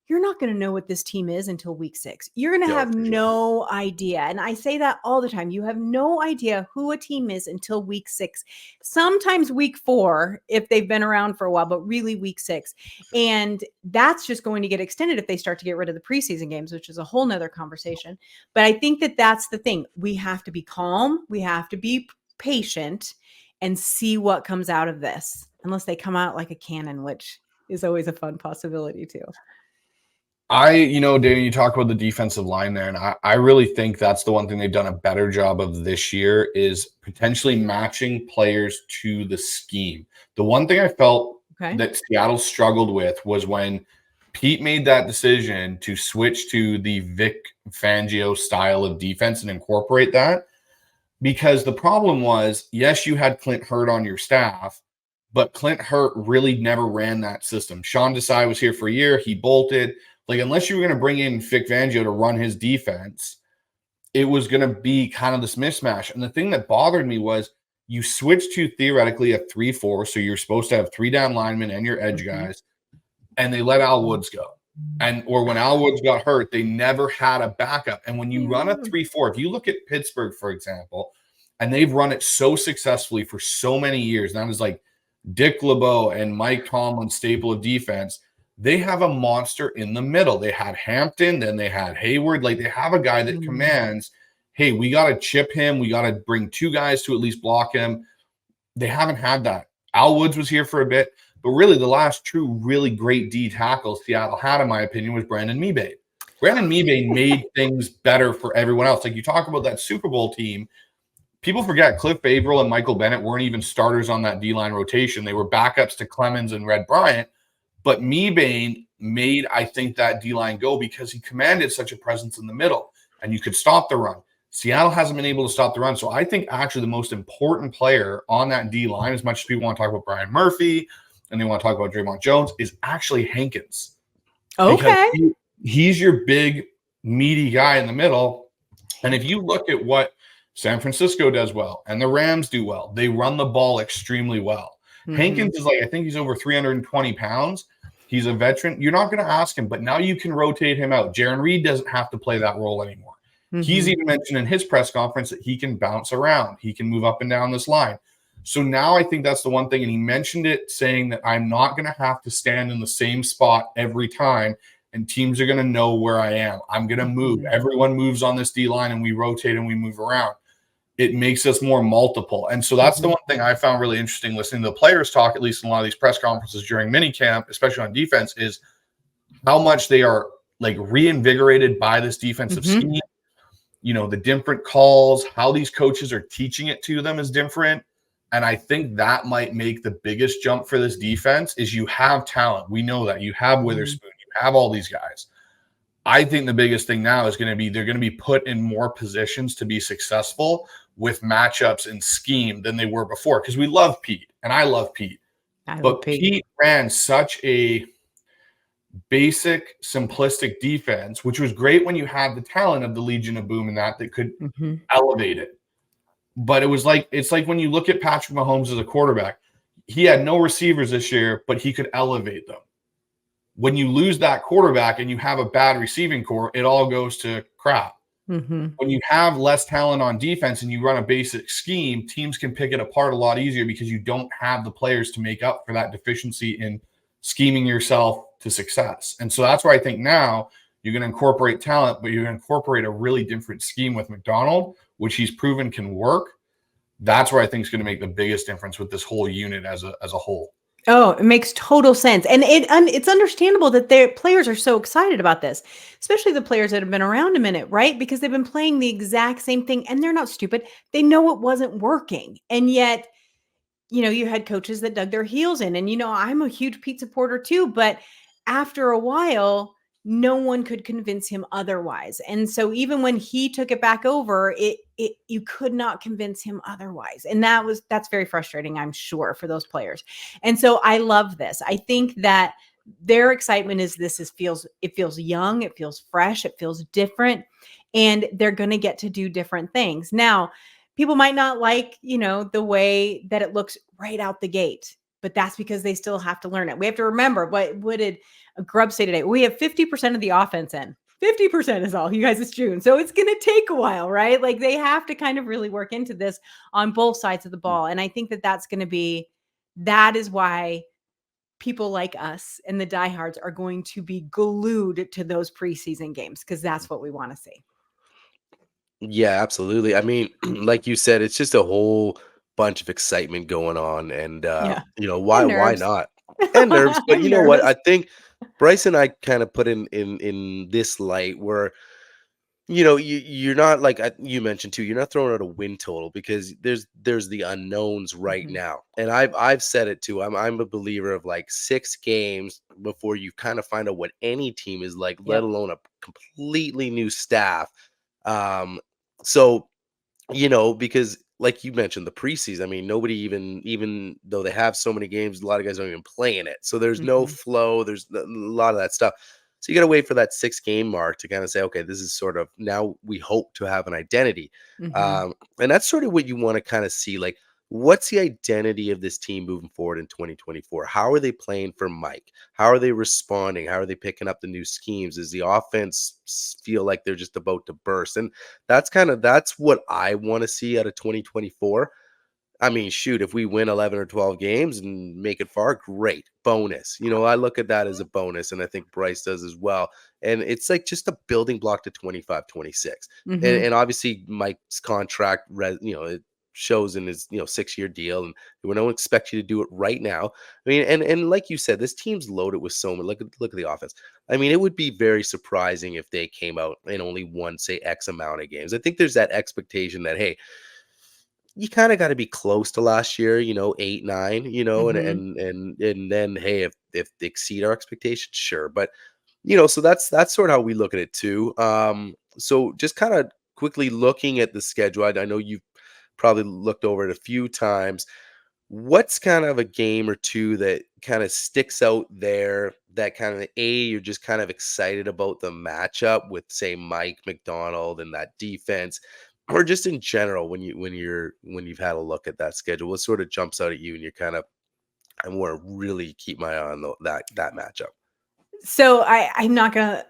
you're not going to know what this team is until week 6. You're going to have no idea. And I say that all the time. You have no idea who a team is until week 6, sometimes week 4, if they've been around for a while, but really week 6. And that's just going to get extended if they start to get rid of the preseason games, which is a whole nother conversation. But I think that that's the thing. We have to be calm. We have to be patient and see what comes out of this, unless they come out like a cannon, which is always a fun possibility too. Dayna, you talk about the defensive line there, and I really think that's the one thing they've done a better job of this year is potentially matching players to the scheme. The one thing I felt that Seattle struggled with was when Pete made that decision to switch to the Vic Fangio style of defense and incorporate that, because the problem was, yes, you had Clint Hurtt on your staff, but Clint Hurtt really never ran that system. Sean Desai was here for a year. He bolted. Like, unless you were going to bring in Vic Fangio to run his defense, it was going to be kind of this mismatch. And the thing that bothered me was you switched to theoretically a 3-4, so you're supposed to have 3 down linemen and your edge guys, and they let Al Woods go. Or when Al Woods got hurt, they never had a backup. And when you run a 3-4, if you look at Pittsburgh, for example, and they've run it so successfully for so many years, that is like Dick LeBeau and Mike Tomlin staple of defense. They have a monster in the middle. They had Hampton, then they had Hayward. Like, they have a guy that commands, hey, we got to chip him. We got to bring 2 guys to at least block him. They haven't had that. Al Woods was here for a bit, but really the last true really great D tackle Seattle had, in my opinion, was Brandon Mebane. Brandon Mebane made things better for everyone else. Like, you talk about that Super Bowl team, people forget Cliff Averill and Michael Bennett weren't even starters on that D-line rotation. They were backups to Clemens and Red Bryant. But Mebane made, I think, that D-line go because he commanded such a presence in the middle, and you could stop the run. Seattle hasn't been able to stop the run. So I think actually the most important player on that D-line, as much as people want to talk about Brian Murphy and they want to talk about Draymond Jones, is actually Hankins. Okay. he's your big, meaty guy in the middle. And if you look at what San Francisco does well and the Rams do well, they run the ball extremely well. Hankins is I think he's over 320 pounds. He's a veteran. You're not going to ask him, but now you can rotate him out. Jaron Reed doesn't have to play that role anymore. He's even mentioned in his press conference that he can bounce around. He can move up and down this line. So now I think that's the one thing. And he mentioned it saying that I'm not going to have to stand in the same spot every time. And teams are going to know where I am. I'm going to move. Everyone moves on this D line and we rotate and we move around. It makes us more multiple. And so that's the one thing I found really interesting listening to the players talk, at least in a lot of these press conferences during minicamp, especially on defense, is how much they are like reinvigorated by this defensive scheme. You know, the different calls, how these coaches are teaching it to them is different. And I think that might make the biggest jump for this defense is you have talent. We know that. You have Witherspoon. You have all these guys. I think the biggest thing now is going to be they're going to be put in more positions to be successful with matchups and scheme than they were before. Because we love Pete, and I love Pete. But Pete ran such a basic, simplistic defense, which was great when you had the talent of the Legion of Boom and that could elevate it. But it's like when you look at Patrick Mahomes as a quarterback, he had no receivers this year, but he could elevate them. When you lose that quarterback and you have a bad receiving core, it all goes to crap. When you have less talent on defense and you run a basic scheme, teams can pick it apart a lot easier because you don't have the players to make up for that deficiency in scheming yourself to success. And so that's where I think now you're going to incorporate talent, but you're going to incorporate a really different scheme with McDonald, which he's proven can work. That's where I think is going to make the biggest difference with this whole unit as a whole. Oh, it makes total sense. And it's understandable that their players are so excited about this, especially the players that have been around a minute, right? Because they've been playing the exact same thing and they're not stupid. They know it wasn't working. And yet, you know, you had coaches that dug their heels in. And, you know, I'm a huge Pete supporter too, but after a while, no one could convince him otherwise. And so even when he took it back over, you could not convince him otherwise. And that's very frustrating, I'm sure, for those players. And so I love this. I think that their excitement it feels young, it feels fresh, it feels different, and they're going to get to do different things. Now, people might not like, you know, the way that it looks right out the gate, but that's because they still have to learn it. We have to remember what did Grubb say today? We have 50% of the offense in. 50% is all. You guys, it's June. So it's going to take a while, right? Like they have to kind of really work into this on both sides of the ball. And I think that is why people like us and the diehards are going to be glued to those preseason games because that's what we want to see. Yeah, absolutely. I mean, like you said, it's just a whole bunch of excitement going on. And, you know, why not? And nerves. But you know what? I think Bryce and I kind of put in this light where, you know, you're not like you mentioned too, you're not throwing out a win total because there's the unknowns right now. And I've said it too. I'm a believer of like 6 games before you kind of find out what any team is like, let alone a completely new staff. So, you know, because like you mentioned, the preseason, I mean, nobody even though they have so many games, a lot of guys don't even play in it. So there's no flow. There's a lot of that stuff. So you got to wait for that 6-game mark to kind of say, okay, this is sort of now we hope to have an identity. And that's sort of what you want to kind of see. Like, what's the identity of this team moving forward in 2024? How are they playing for Mike? How are they responding? How are they picking up the new schemes? Does the offense feel like they're just about to burst? And that's what I want to see out of 2024. I mean, shoot, if we win 11 or 12 games and make it far, great. Bonus. You know, I look at that as a bonus, and I think Bryce does as well. And it's like just a building block to 25, 26. And obviously Mike's contract, you know, it shows in his, you know, 6-year deal, and we don't expect you to do it right now. I mean, and like you said, this team's loaded with so much. Look at the offense. I mean, it would be very surprising if they came out and only won, say, X amount of games. I think there's that expectation that, hey, you kind of got to be close to last year, you know, 8, 9, you know, and then, hey, if they exceed our expectations, sure. But, you know, so that's sort of how we look at it too. So just kind of quickly looking at the schedule, I know you've probably looked over it a few times. what's kind of a game or two that kind of sticks out there that kind of you're just kind of excited about the matchup with, say, Mike McDonald and that defense, or just in general when you've had a look at that schedule, what sort of jumps out at you and you're kind of, I want to really keep my eye on that matchup. So I'm not gonna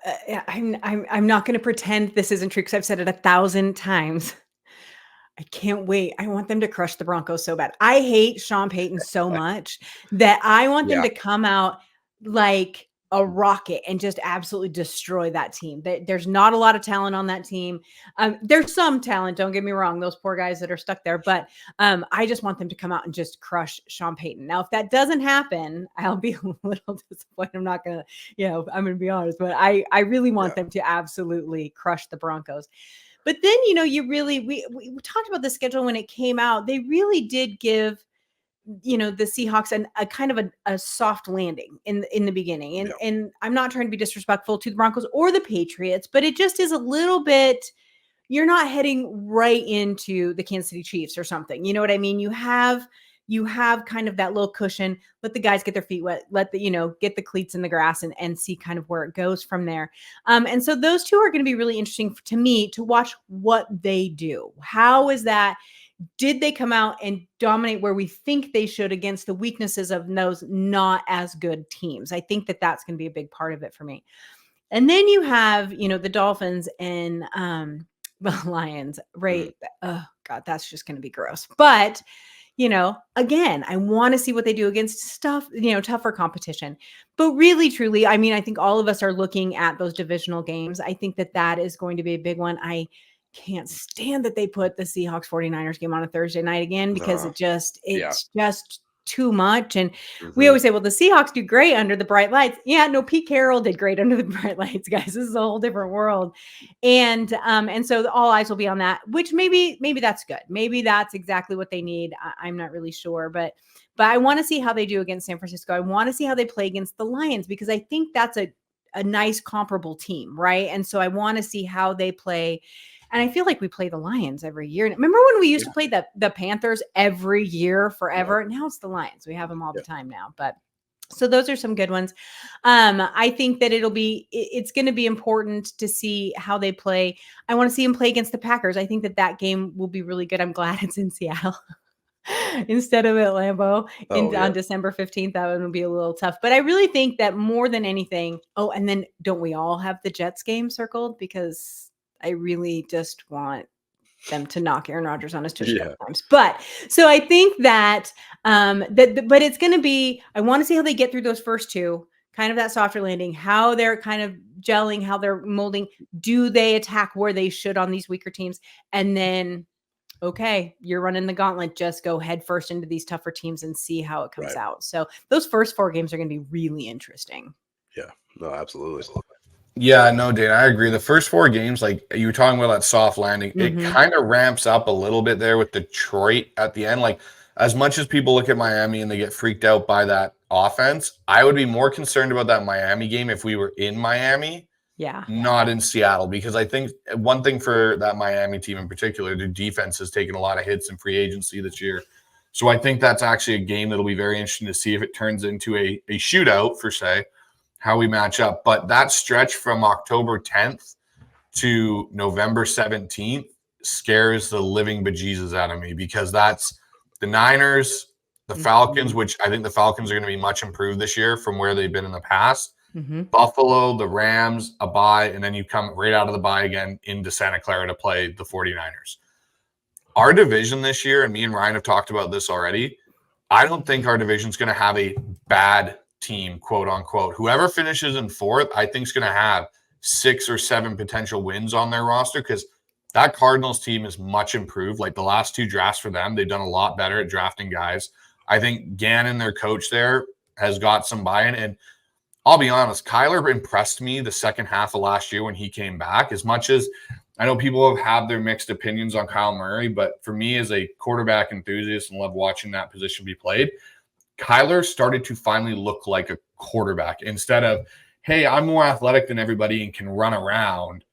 I'm not gonna pretend this isn't true because I've said it 1,000 times. I can't wait. I want them to crush the Broncos so bad. I hate Sean Payton so much that I want them Yeah. to come out like a rocket and just absolutely destroy that team. There's not a lot of talent on that team. There's some talent, don't get me wrong, those poor guys that are stuck there, but I just want them to come out and just crush Sean Payton. Now, if that doesn't happen, I'll be a little disappointed. I'm not going to, I'm going to be honest, but I really want them to absolutely crush the Broncos. But then, we talked about the schedule when it came out. They really did give, the Seahawks a kind of a soft landing in the beginning. And I'm not trying to be disrespectful to the Broncos or the Patriots, but it just is a little bit, you're not heading right into the Kansas City Chiefs or something. You know what I mean? You have kind of that little cushion, let the guys get their feet wet, get the cleats in the grass and see kind of where it goes from there. And so those two are going to be really interesting to me to watch what they do. How is that? Did they come out and dominate where we think they should against the weaknesses of those not as good teams? I think that's going to be a big part of it for me. And then you have, the Dolphins and the Lions, right? Oh God, that's just going to be gross. But again, I want to see what they do against tougher competition. But really, truly, I mean, I think all of us are looking at those divisional games. I think that is going to be a big one. I can't stand that they put the Seahawks 49ers game on a Thursday night again, because it's just too much. And we always say, well, the Seahawks do great under the bright lights. Yeah, no, Pete Carroll did great under the bright lights, guys. This is a whole different world. And so all eyes will be on that, which maybe that's good. Maybe that's exactly what they need. I'm not really sure, but I want to see how they do against San Francisco. I want to see how they play against the Lions, because I think that's a nice comparable team, right? And so I want to see how they play. And I feel like we play the Lions every year. Remember when we used to play the Panthers every year forever? Yeah. Now it's the Lions. We have them all the time now. But so those are some good ones. I think that it's going to be important to see how they play. I want to see them play against the Packers. I think that game will be really good. I'm glad it's in Seattle instead of at Lambeau on December 15th. That one would be a little tough. But I really think that more than anything, and then don't we all have the Jets game circled? Because I really just want them to knock Aaron Rodgers on his tush times. But so I think that, but it's going to be, I want to see how they get through those first two, kind of that softer landing, how they're kind of gelling, how they're molding. Do they attack where they should on these weaker teams? And then, okay, you're running the gauntlet, just go head first into these tougher teams and see how it comes out. So those first four games are going to be really interesting. Yeah, no, absolutely. Yeah, no, Dayna, I agree. The first four games, like you were talking about that soft landing, it kind of ramps up a little bit there with Detroit at the end. Like, as much as people look at Miami and they get freaked out by that offense, I would be more concerned about that Miami game if we were in Miami, not in Seattle, because I think one thing for that Miami team in particular, their defense has taken a lot of hits in free agency this year. So I think that's actually a game that'll be very interesting to see if it turns into a shootout, for say, how we match up. But that stretch from October 10th to November 17th scares the living bejesus out of me, because that's the Niners, the Falcons, which I think the Falcons are going to be much improved this year from where they've been in the past. Buffalo, the Rams, a bye, and then you come right out of the bye again into Santa Clara to play the 49ers. Our division this year, and me and Ryan have talked about this already, I don't think our division is going to have a bad team, quote unquote. Whoever finishes in fourth, I think is going to have 6 or 7 potential wins on their roster, because that Cardinals team is much improved. Like the last 2 drafts for them, they've done a lot better at drafting guys. I think Gannon, their coach there, has got some buy-in. And I'll be honest, Kyler impressed me the second half of last year when he came back. As much as I know people have had their mixed opinions on Kyle Murray, but for me as a quarterback enthusiast and love watching that position be played, Kyler started to finally look like a quarterback instead of, hey, I'm more athletic than everybody and can run around.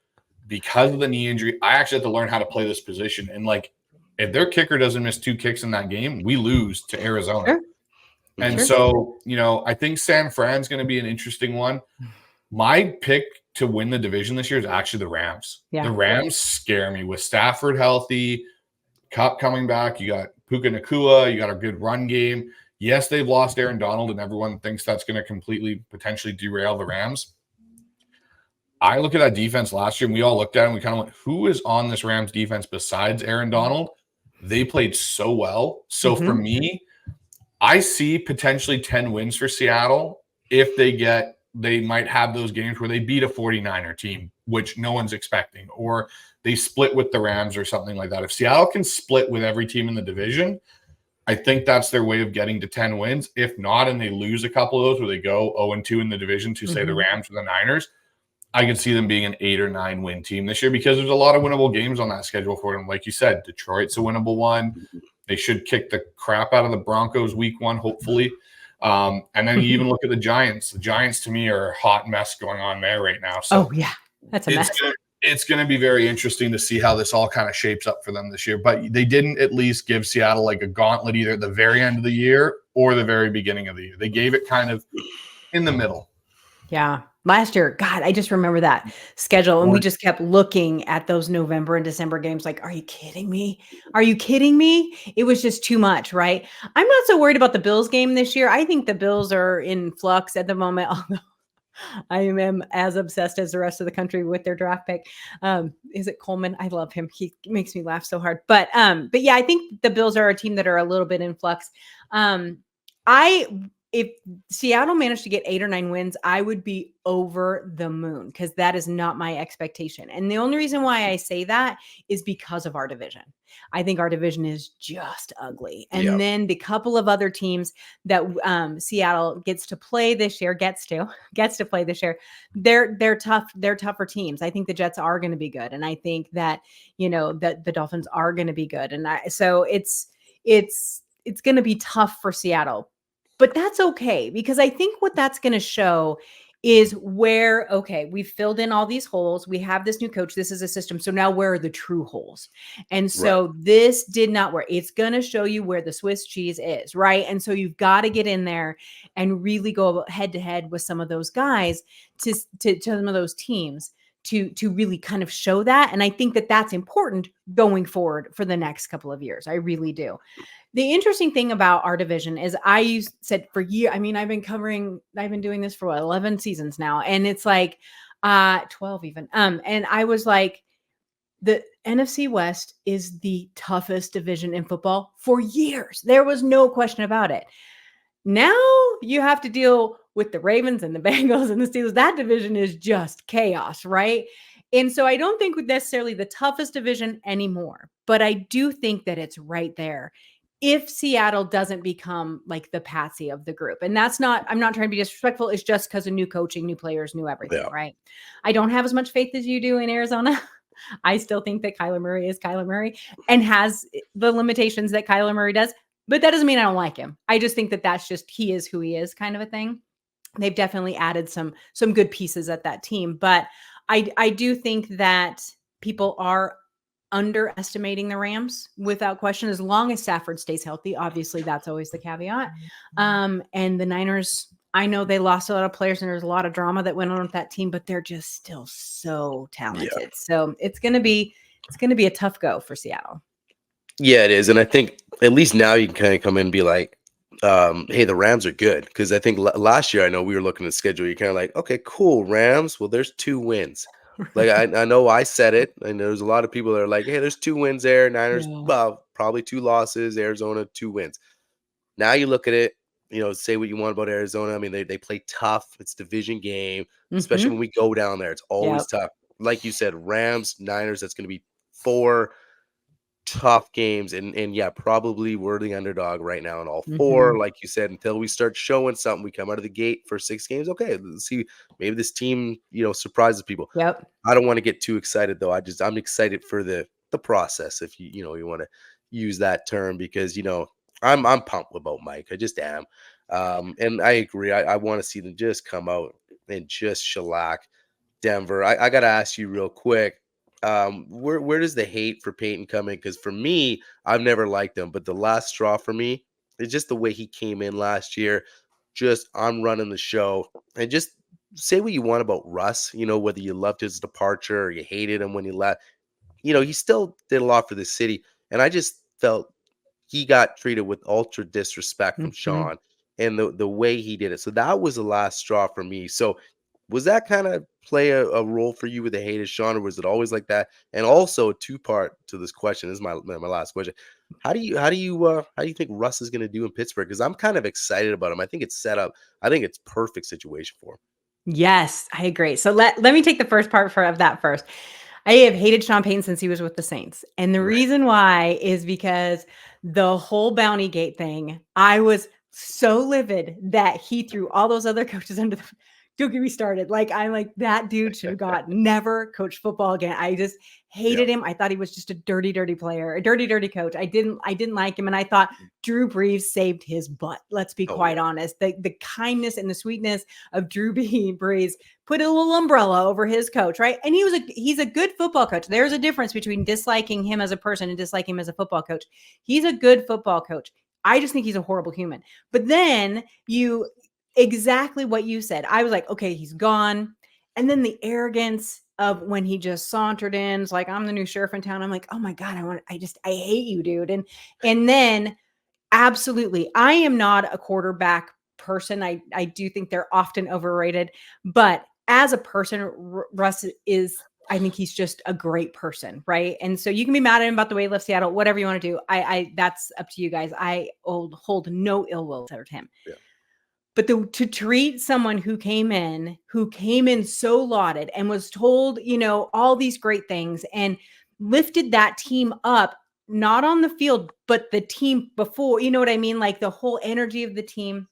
Because of the knee injury, I actually had to learn how to play this position. And like, if their kicker doesn't miss 2 kicks in that game, we lose to Arizona. Sure. And Sure. so, I think San Fran's going to be an interesting one. My pick to win the division this year is actually the Rams. Yeah. The Rams scare me with Stafford healthy, Cup coming back. You got Puka Nacua. You got a good run game. Yes, they've lost Aaron Donald, and everyone thinks that's going to completely potentially derail the Rams. I look at that defense last year, and we all looked at it, and we kind of went, who is on this Rams defense besides Aaron Donald? They played so well. So for me, I see potentially 10 wins for Seattle if they might have those games where they beat a 49er team, which no one's expecting, or they split with the Rams or something like that. If Seattle can split with every team in the division, I think that's their way of getting to 10 wins. If not, and they lose a couple of those where they go 0-2 in the division to say the Rams or the Niners, I could see them being an 8 or 9 win team this year because there's a lot of winnable games on that schedule for them. Like you said, Detroit's a winnable one. They should kick the crap out of the Broncos week 1, hopefully. And then you even look at the Giants. The Giants, to me, are a hot mess going on there right now. So that's a mess. It's going to be very interesting to see how this all kind of shapes up for them this year. But they didn't at least give Seattle like a gauntlet either at the very end of the year or the very beginning of the year. They gave it kind of in the middle. Yeah. Last year, God, I just remember that schedule. And we just kept looking at those November and December games like, are you kidding me? Are you kidding me? It was just too much, right? I'm not so worried about the Bills game this year. I think the Bills are in flux at the moment, although I am as obsessed as the rest of the country with their draft pick. Is it Coleman? I love him. He makes me laugh so hard. But yeah, I think the Bills are a team that are a little bit in flux. If Seattle managed to get 8 or 9 wins, I would be over the moon because that is not my expectation. And the only reason why I say that is because of our division. I think our division is just ugly. And then the couple of other teams that Seattle gets to play this year, gets to play this year, they're tough. They're tougher teams. I think the Jets are going to be good. And I think that, that the Dolphins are going to be good. And so it's going to be tough for Seattle. But that's okay, because I think what that's going to show is where, we've filled in all these holes. We have this new coach. This is a system. So now where are the true holes? And so this did not work. It's going to show you where the Swiss cheese is, right? And so you've got to get in there and really go head to head with some of those guys to some of those teams to really kind of show that. And I think that that's important going forward for the next couple of years. I really do. The interesting thing about our division is I said for years, I've been doing this for 11 seasons now. And it's like 12 even. And I was like, the NFC West is the toughest division in football for years. There was no question about it. Now you have to deal with the Ravens and the Bengals and the Steelers. That division is just chaos, right? And so I don't think necessarily the toughest division anymore, but I do think that it's right there if Seattle doesn't become like the patsy of the group. And I'm not trying to be disrespectful. It's just because of new coaching, new players, new everything, right? I don't have as much faith as you do in Arizona. I still think that Kyler Murray is Kyler Murray and has the limitations that Kyler Murray does, but that doesn't mean I don't like him. I just think that that's just, he is who he is kind of a thing. They've definitely added some good pieces at that team, but I do think that people are underestimating the Rams without question, as long as Stafford stays healthy. Obviously, that's always the caveat. And the Niners, I know they lost a lot of players and there's a lot of drama that went on with that team, but they're just still so talented. Yeah. So it's going to be a tough go for Seattle. Yeah, it is. And I think at least now you can kind of come in and be like, hey, the Rams are good. Because I think last year, I know we were looking at the schedule. You're kind of like, okay, cool, Rams. Well, there's 2 wins. Like I know I said it. I know there's a lot of people that are like, hey, there's 2 wins there. Niners, probably 2 losses. Arizona, 2 wins. Now you look at it, say what you want about Arizona. I mean, they play tough. It's a division game, especially when we go down there. It's always tough. Like you said, Rams, Niners, that's going to be 4 tough games. And yeah, probably we're the underdog right now in all 4. Like you said, until we start showing something, we come out of the gate for 6 games. Okay, let's see. Maybe this team, surprises people. Yep. I don't want to get too excited though. I'm excited for the process, if you want to use that term, because I'm pumped about Mike. I just am. And I agree. I want to see them just come out and just shellac Denver. I got to ask you real quick. Where does the hate for Peyton come in? Because for me, I've never liked him, but the last straw for me is just the way he came in last year. Just I'm running the show, and just say what you want about Russ. Whether you loved his departure or you hated him when he left. He still did a lot for the city, and I just felt he got treated with ultra disrespect from Mhm. Sean and the way he did it. So that was the last straw for me. So was that kind of play a role for you with the hate of Sean, or was it always like that? And also, two-part to this question. This is my last question. How do you think Russ is going to do in Pittsburgh? Because I'm kind of excited about him. I think it's set up. I think it's perfect situation for him. Yes, I agree. So let me take the first part of that first. I have hated Sean Payton since he was with the Saints. And the Right. reason why is because the whole Bounty Gate thing, I was so livid that he threw all those other coaches under the don't get me started. Like, I'm like, that dude should have never coached football again. I just hated him. I thought he was just a dirty, dirty player, a dirty, dirty coach. I didn't like him. And I thought Drew Brees saved his butt. Let's be quite honest. The kindness and the sweetness of Drew Brees put a little umbrella over his coach, right? And he's a good football coach. There's a difference between disliking him as a person and disliking him as a football coach. He's a good football coach. I just think he's a horrible human. But then exactly what you said. I was like, okay, he's gone. And then the arrogance of when he just sauntered in, it's like, I'm the new sheriff in town. I'm like, oh my God, I hate you, dude. And then absolutely, I am not a quarterback person. I do think they're often overrated, but as a person, Russ is, I think he's just a great person, right? And so you can be mad at him about the way he left Seattle, whatever you want to do. I that's up to you guys. I hold no ill will toward him. Yeah. But to treat someone who came in so lauded and was told, all these great things and lifted that team up, not on the field, but the team before, you know what I mean? Like the whole energy of the team.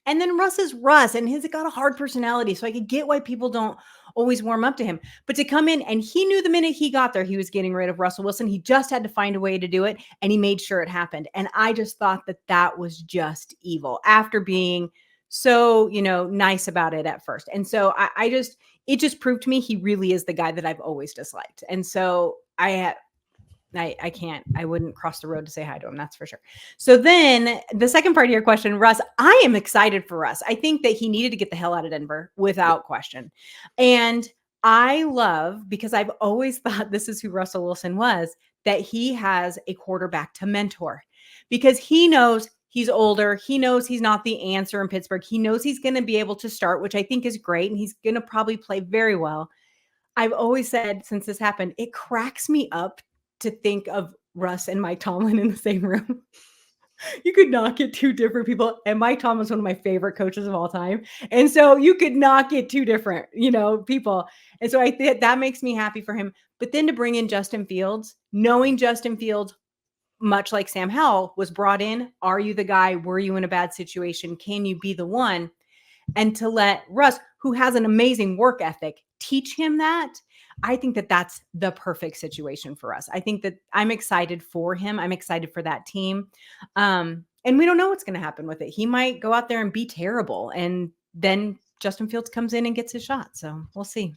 And then Russ is Russ, and he's got a hard personality. So I could get why people don't always warm up to him. But to come in, and he knew the minute he got there, he was getting rid of Russell Wilson. He just had to find a way to do it, and he made sure it happened. And I just thought that was just evil after being so, nice about it at first. And so it just proved to me he really is the guy that I've always disliked. And so I wouldn't cross the road to say hi to him. That's for sure. So then the second part of your question, Russ, I am excited for Russ. I think that he needed to get the hell out of Denver without question. And I love, because I've always thought this is who Russell Wilson was, that he has a quarterback to mentor because he knows he's older. He knows he's not the answer in Pittsburgh. He knows he's going to be able to start, which I think is great. And he's going to probably play very well. I've always said since this happened, it cracks me up to think of Russ and Mike Tomlin in the same room. You could not get two different people. And Mike Tomlin's one of my favorite coaches of all time. And so you could not get two different, people. And so I think that makes me happy for him. But then to bring in Justin Fields, knowing Justin Fields, much like Sam Howell, was brought in. Are you the guy? Were you in a bad situation? Can you be the one? And to let Russ, who has an amazing work ethic, teach him that. I think that that's the perfect situation for us. I think that I'm excited for him. I'm excited for that team. And we don't know what's going to happen with it. He might go out there and be terrible. And then Justin Fields comes in and gets his shot. So we'll see.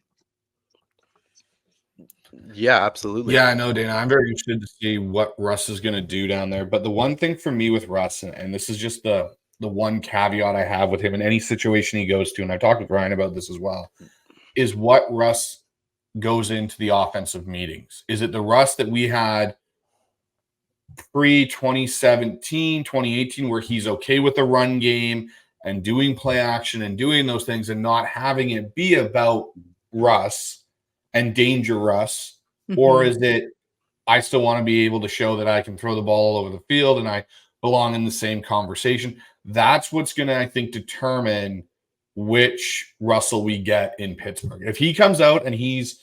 Yeah, absolutely. Yeah, I know, Dana. I'm very interested to see what Russ is going to do down there. But the one thing for me with Russ, and this is just the one caveat I have with him in any situation he goes to, and I talked with Ryan about this as well, is what Russ goes into the offensive meetings. Is it the Russ that we had pre-2017, 2018, where he's okay with the run game and doing play action and doing those things and not having it be about Russ and danger Russ? Or is it, I still want to be able to show that I can throw the ball all over the field and I belong in the same conversation? That's what's going to, I think, determine which Russell we get in Pittsburgh. If he comes out and he's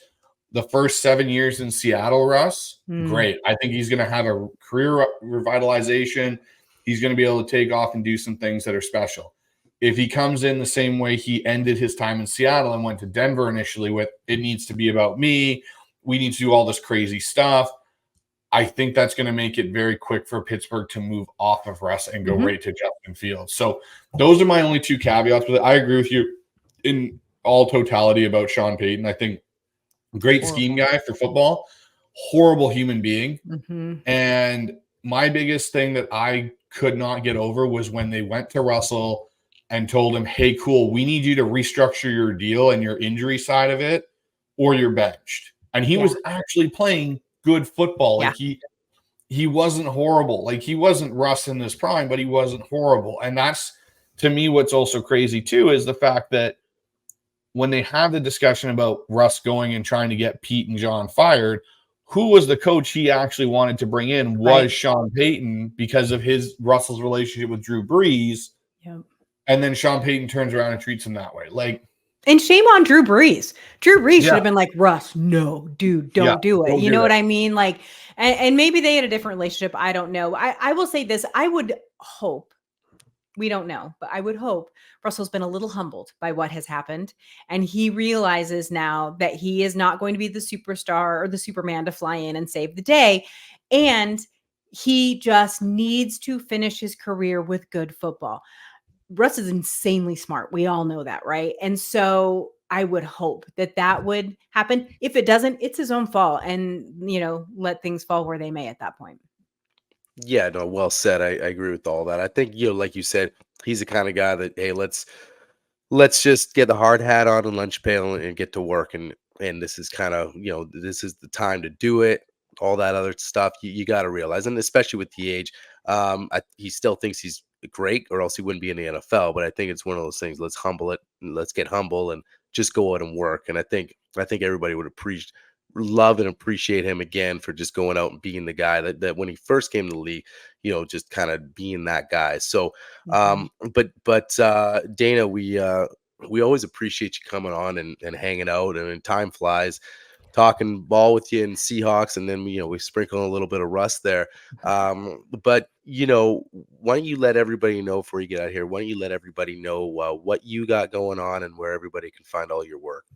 the first 7 years in Seattle, Russ, great. I think he's going to have a career revitalization. He's going to be able to take off and do some things that are special. If he comes in the same way he ended his time in Seattle and went to Denver initially with, it needs to be about me, we need to do all this crazy stuff, I think that's going to make it very quick for Pittsburgh to move off of Russ and go right to Justin Fields. So those are my only two caveats with it. I agree with you in all totality about Sean Payton. I think Great scheme guy for football, horrible human being. Mm-hmm. And my biggest thing that I could not get over was when they went to Russell and told him, hey, cool, we need you to restructure your deal and your injury side of it, or you're benched. And he was actually playing good football. Like he wasn't horrible. Like he wasn't Russ in this prime, but he wasn't horrible. And that's, to me, what's also crazy too, is the fact that when they have the discussion about Russ going and trying to get Pete and John fired, who was the coach he actually wanted to bring in was Sean Payton, because of Russell's relationship with Drew Brees. Yep. And then Sean Payton turns around and treats him that way. Like, and shame on Drew Brees. Drew Brees should have been like, Russ, no, dude, don't do it. You know what I mean? Like, and maybe they had a different relationship. I don't know. I will say this. I would hope, we don't know, but I would hope Russell's been a little humbled by what has happened. And he realizes now that he is not going to be the superstar or the Superman to fly in and save the day. And he just needs to finish his career with good football. Russ is insanely smart. We all know that, right? And so I would hope that would happen. If it doesn't, it's his own fault, and, let things fall where they may at that point. Yeah, no, well said. I agree with all that. I think, like you said, he's the kind of guy that, hey, let's just get the hard hat on and lunch pail and get to work. And this is kind of, this is the time to do it. All that other stuff you got to realize, and especially with the age, he still thinks he's great, or else he wouldn't be in the NFL. But I think it's one of those things. Let's humble it. And let's get humble and just go out and work. And I think everybody would love and appreciate him again for just going out and being the guy that when he first came to the league, just kind of being that guy. So, but Dayna, we always appreciate you coming on and hanging out, and time flies. Talking ball with you in Seahawks, and then we sprinkle a little bit of Russ there. But why don't you let everybody know before you get out of here? Why don't you let everybody know what you got going on and where everybody can find all your work?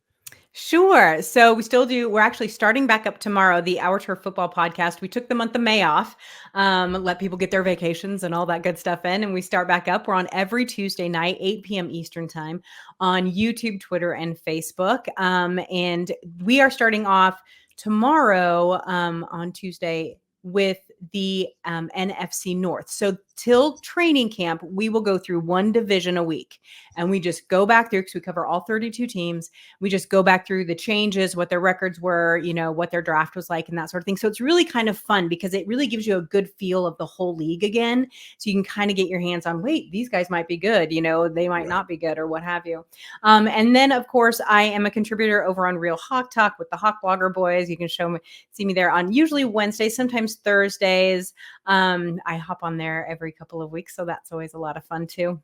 Sure. So we're actually starting back up tomorrow, the Our Turf Football Podcast. We took the month of May off, let people get their vacations and all that good stuff in, and we start back up. We're on every Tuesday night, 8 p.m. Eastern time, on YouTube, Twitter, and Facebook. And we are starting off tomorrow on Tuesday with the NFC North. So till training camp, we will go through one division a week, and we just go back through, because we cover all 32 teams. We just go back through the changes, what their records were, what their draft was like, and that sort of thing. So it's really kind of fun, because it really gives you a good feel of the whole league again. So you can kind of get your hands on, wait, these guys might be good, they might not be good, or what have you. And then, of course, I am a contributor over on Real Hawk Talk with the Hawk Blogger Boys. You can see me there on usually Wednesdays, sometimes Thursdays. I hop on there every couple of weeks, so that's always a lot of fun too.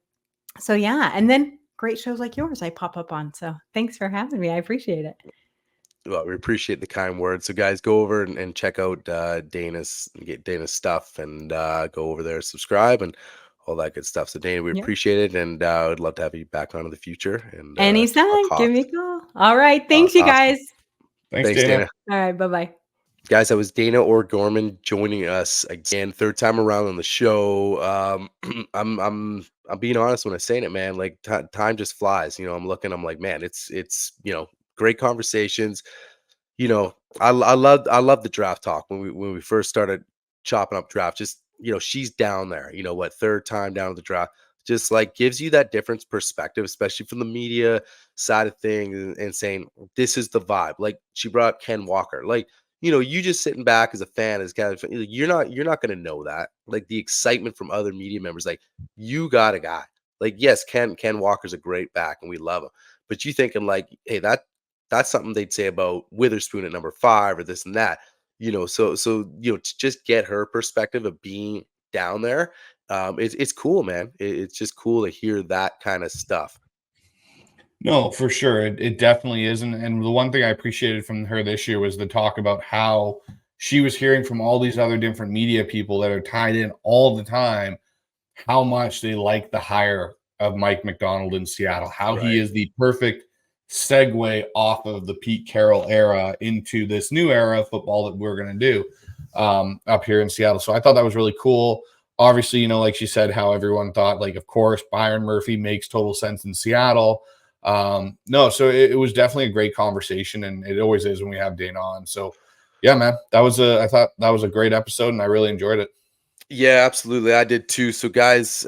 So yeah, and then great shows like yours I pop up on. So thanks for having me. I appreciate it. Well, we appreciate the kind words. So guys, go over and check out Dayna's stuff, and go over there, subscribe, and all that good stuff. So Dayna, we appreciate it, and I'd love to have you back on in the future. And anytime, give me a call. All right, thanks you guys. Thanks Dayna. All right, bye-bye. Guys, that was Dayna O'Gorman joining us again, third time around on the show. I'm being honest when I'm saying it, man. Like time just flies. I'm like, man, it's great conversations. I love the draft talk when we first started chopping up draft. Just she's down there. Third time down the draft. Just like gives you that different perspective, especially from the media side of things, and saying this is the vibe. Like she brought up Ken Walker, like. You just sitting back as a fan is kind of, you're not going to know that, like the excitement from other media members, like you got a guy, like, yes, Ken Walker's a great back and we love him, but you thinking like, hey, that's something they'd say about Witherspoon at number 5 or this and that, so to just get her perspective of being down there. It's cool, man. It's just cool to hear that kind of stuff. No, for sure. It definitely is. And the one thing I appreciated from her this year was the talk about how she was hearing from all these other different media people that are tied in all the time, how much they like the hire of Mike Macdonald in Seattle, how he is the perfect segue off of the Pete Carroll era into this new era of football that we're going to do up here in Seattle. So I thought that was really cool. Obviously, like she said, how everyone thought, like, of course, Byron Murphy makes total sense in Seattle. No, so it was definitely a great conversation, and it always is when we have Dayna on. So yeah, man, I thought that was a great episode, and I really enjoyed it. Yeah, absolutely. I did too. So guys,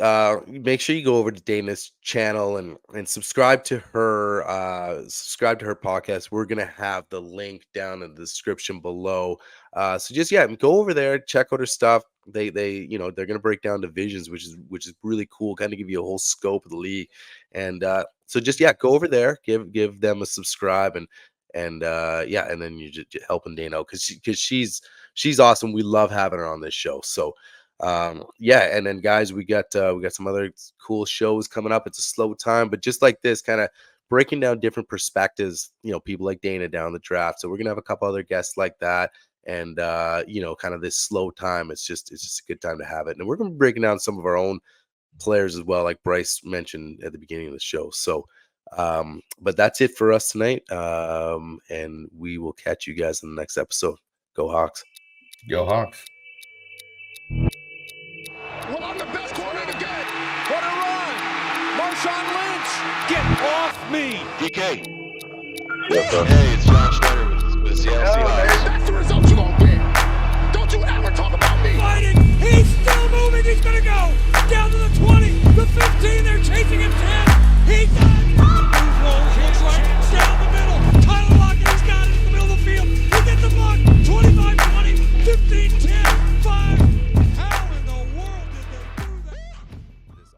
make sure you go over to Dayna's channel and subscribe to her podcast. We're gonna have the link down in the description below. So just go over there, check out her stuff. They're gonna break down divisions, which is really cool, kind of give you a whole scope of the league. And so just go over there, give them a subscribe, and then you're just helping Dayna out because she's awesome. We love having her on this show. So and then guys, we got some other cool shows coming up. It's a slow time, but just like this, kind of breaking down different perspectives, people like Dayna down the draft. So we're gonna have a couple other guests like that, and kind of this slow time. It's just a good time to have it. And we're gonna be breaking down some of our own players as well, like Bryce mentioned at the beginning of the show. So but that's it for us tonight, and we will catch you guys in the next episode. Go Hawks. Go Hawks. Well, I'm the best corner in the game. What a run. Marshawn Lynch. Get off me. DK. Yes, sir. Hey, it's Schneider with Seattle Seahawks. That's the result.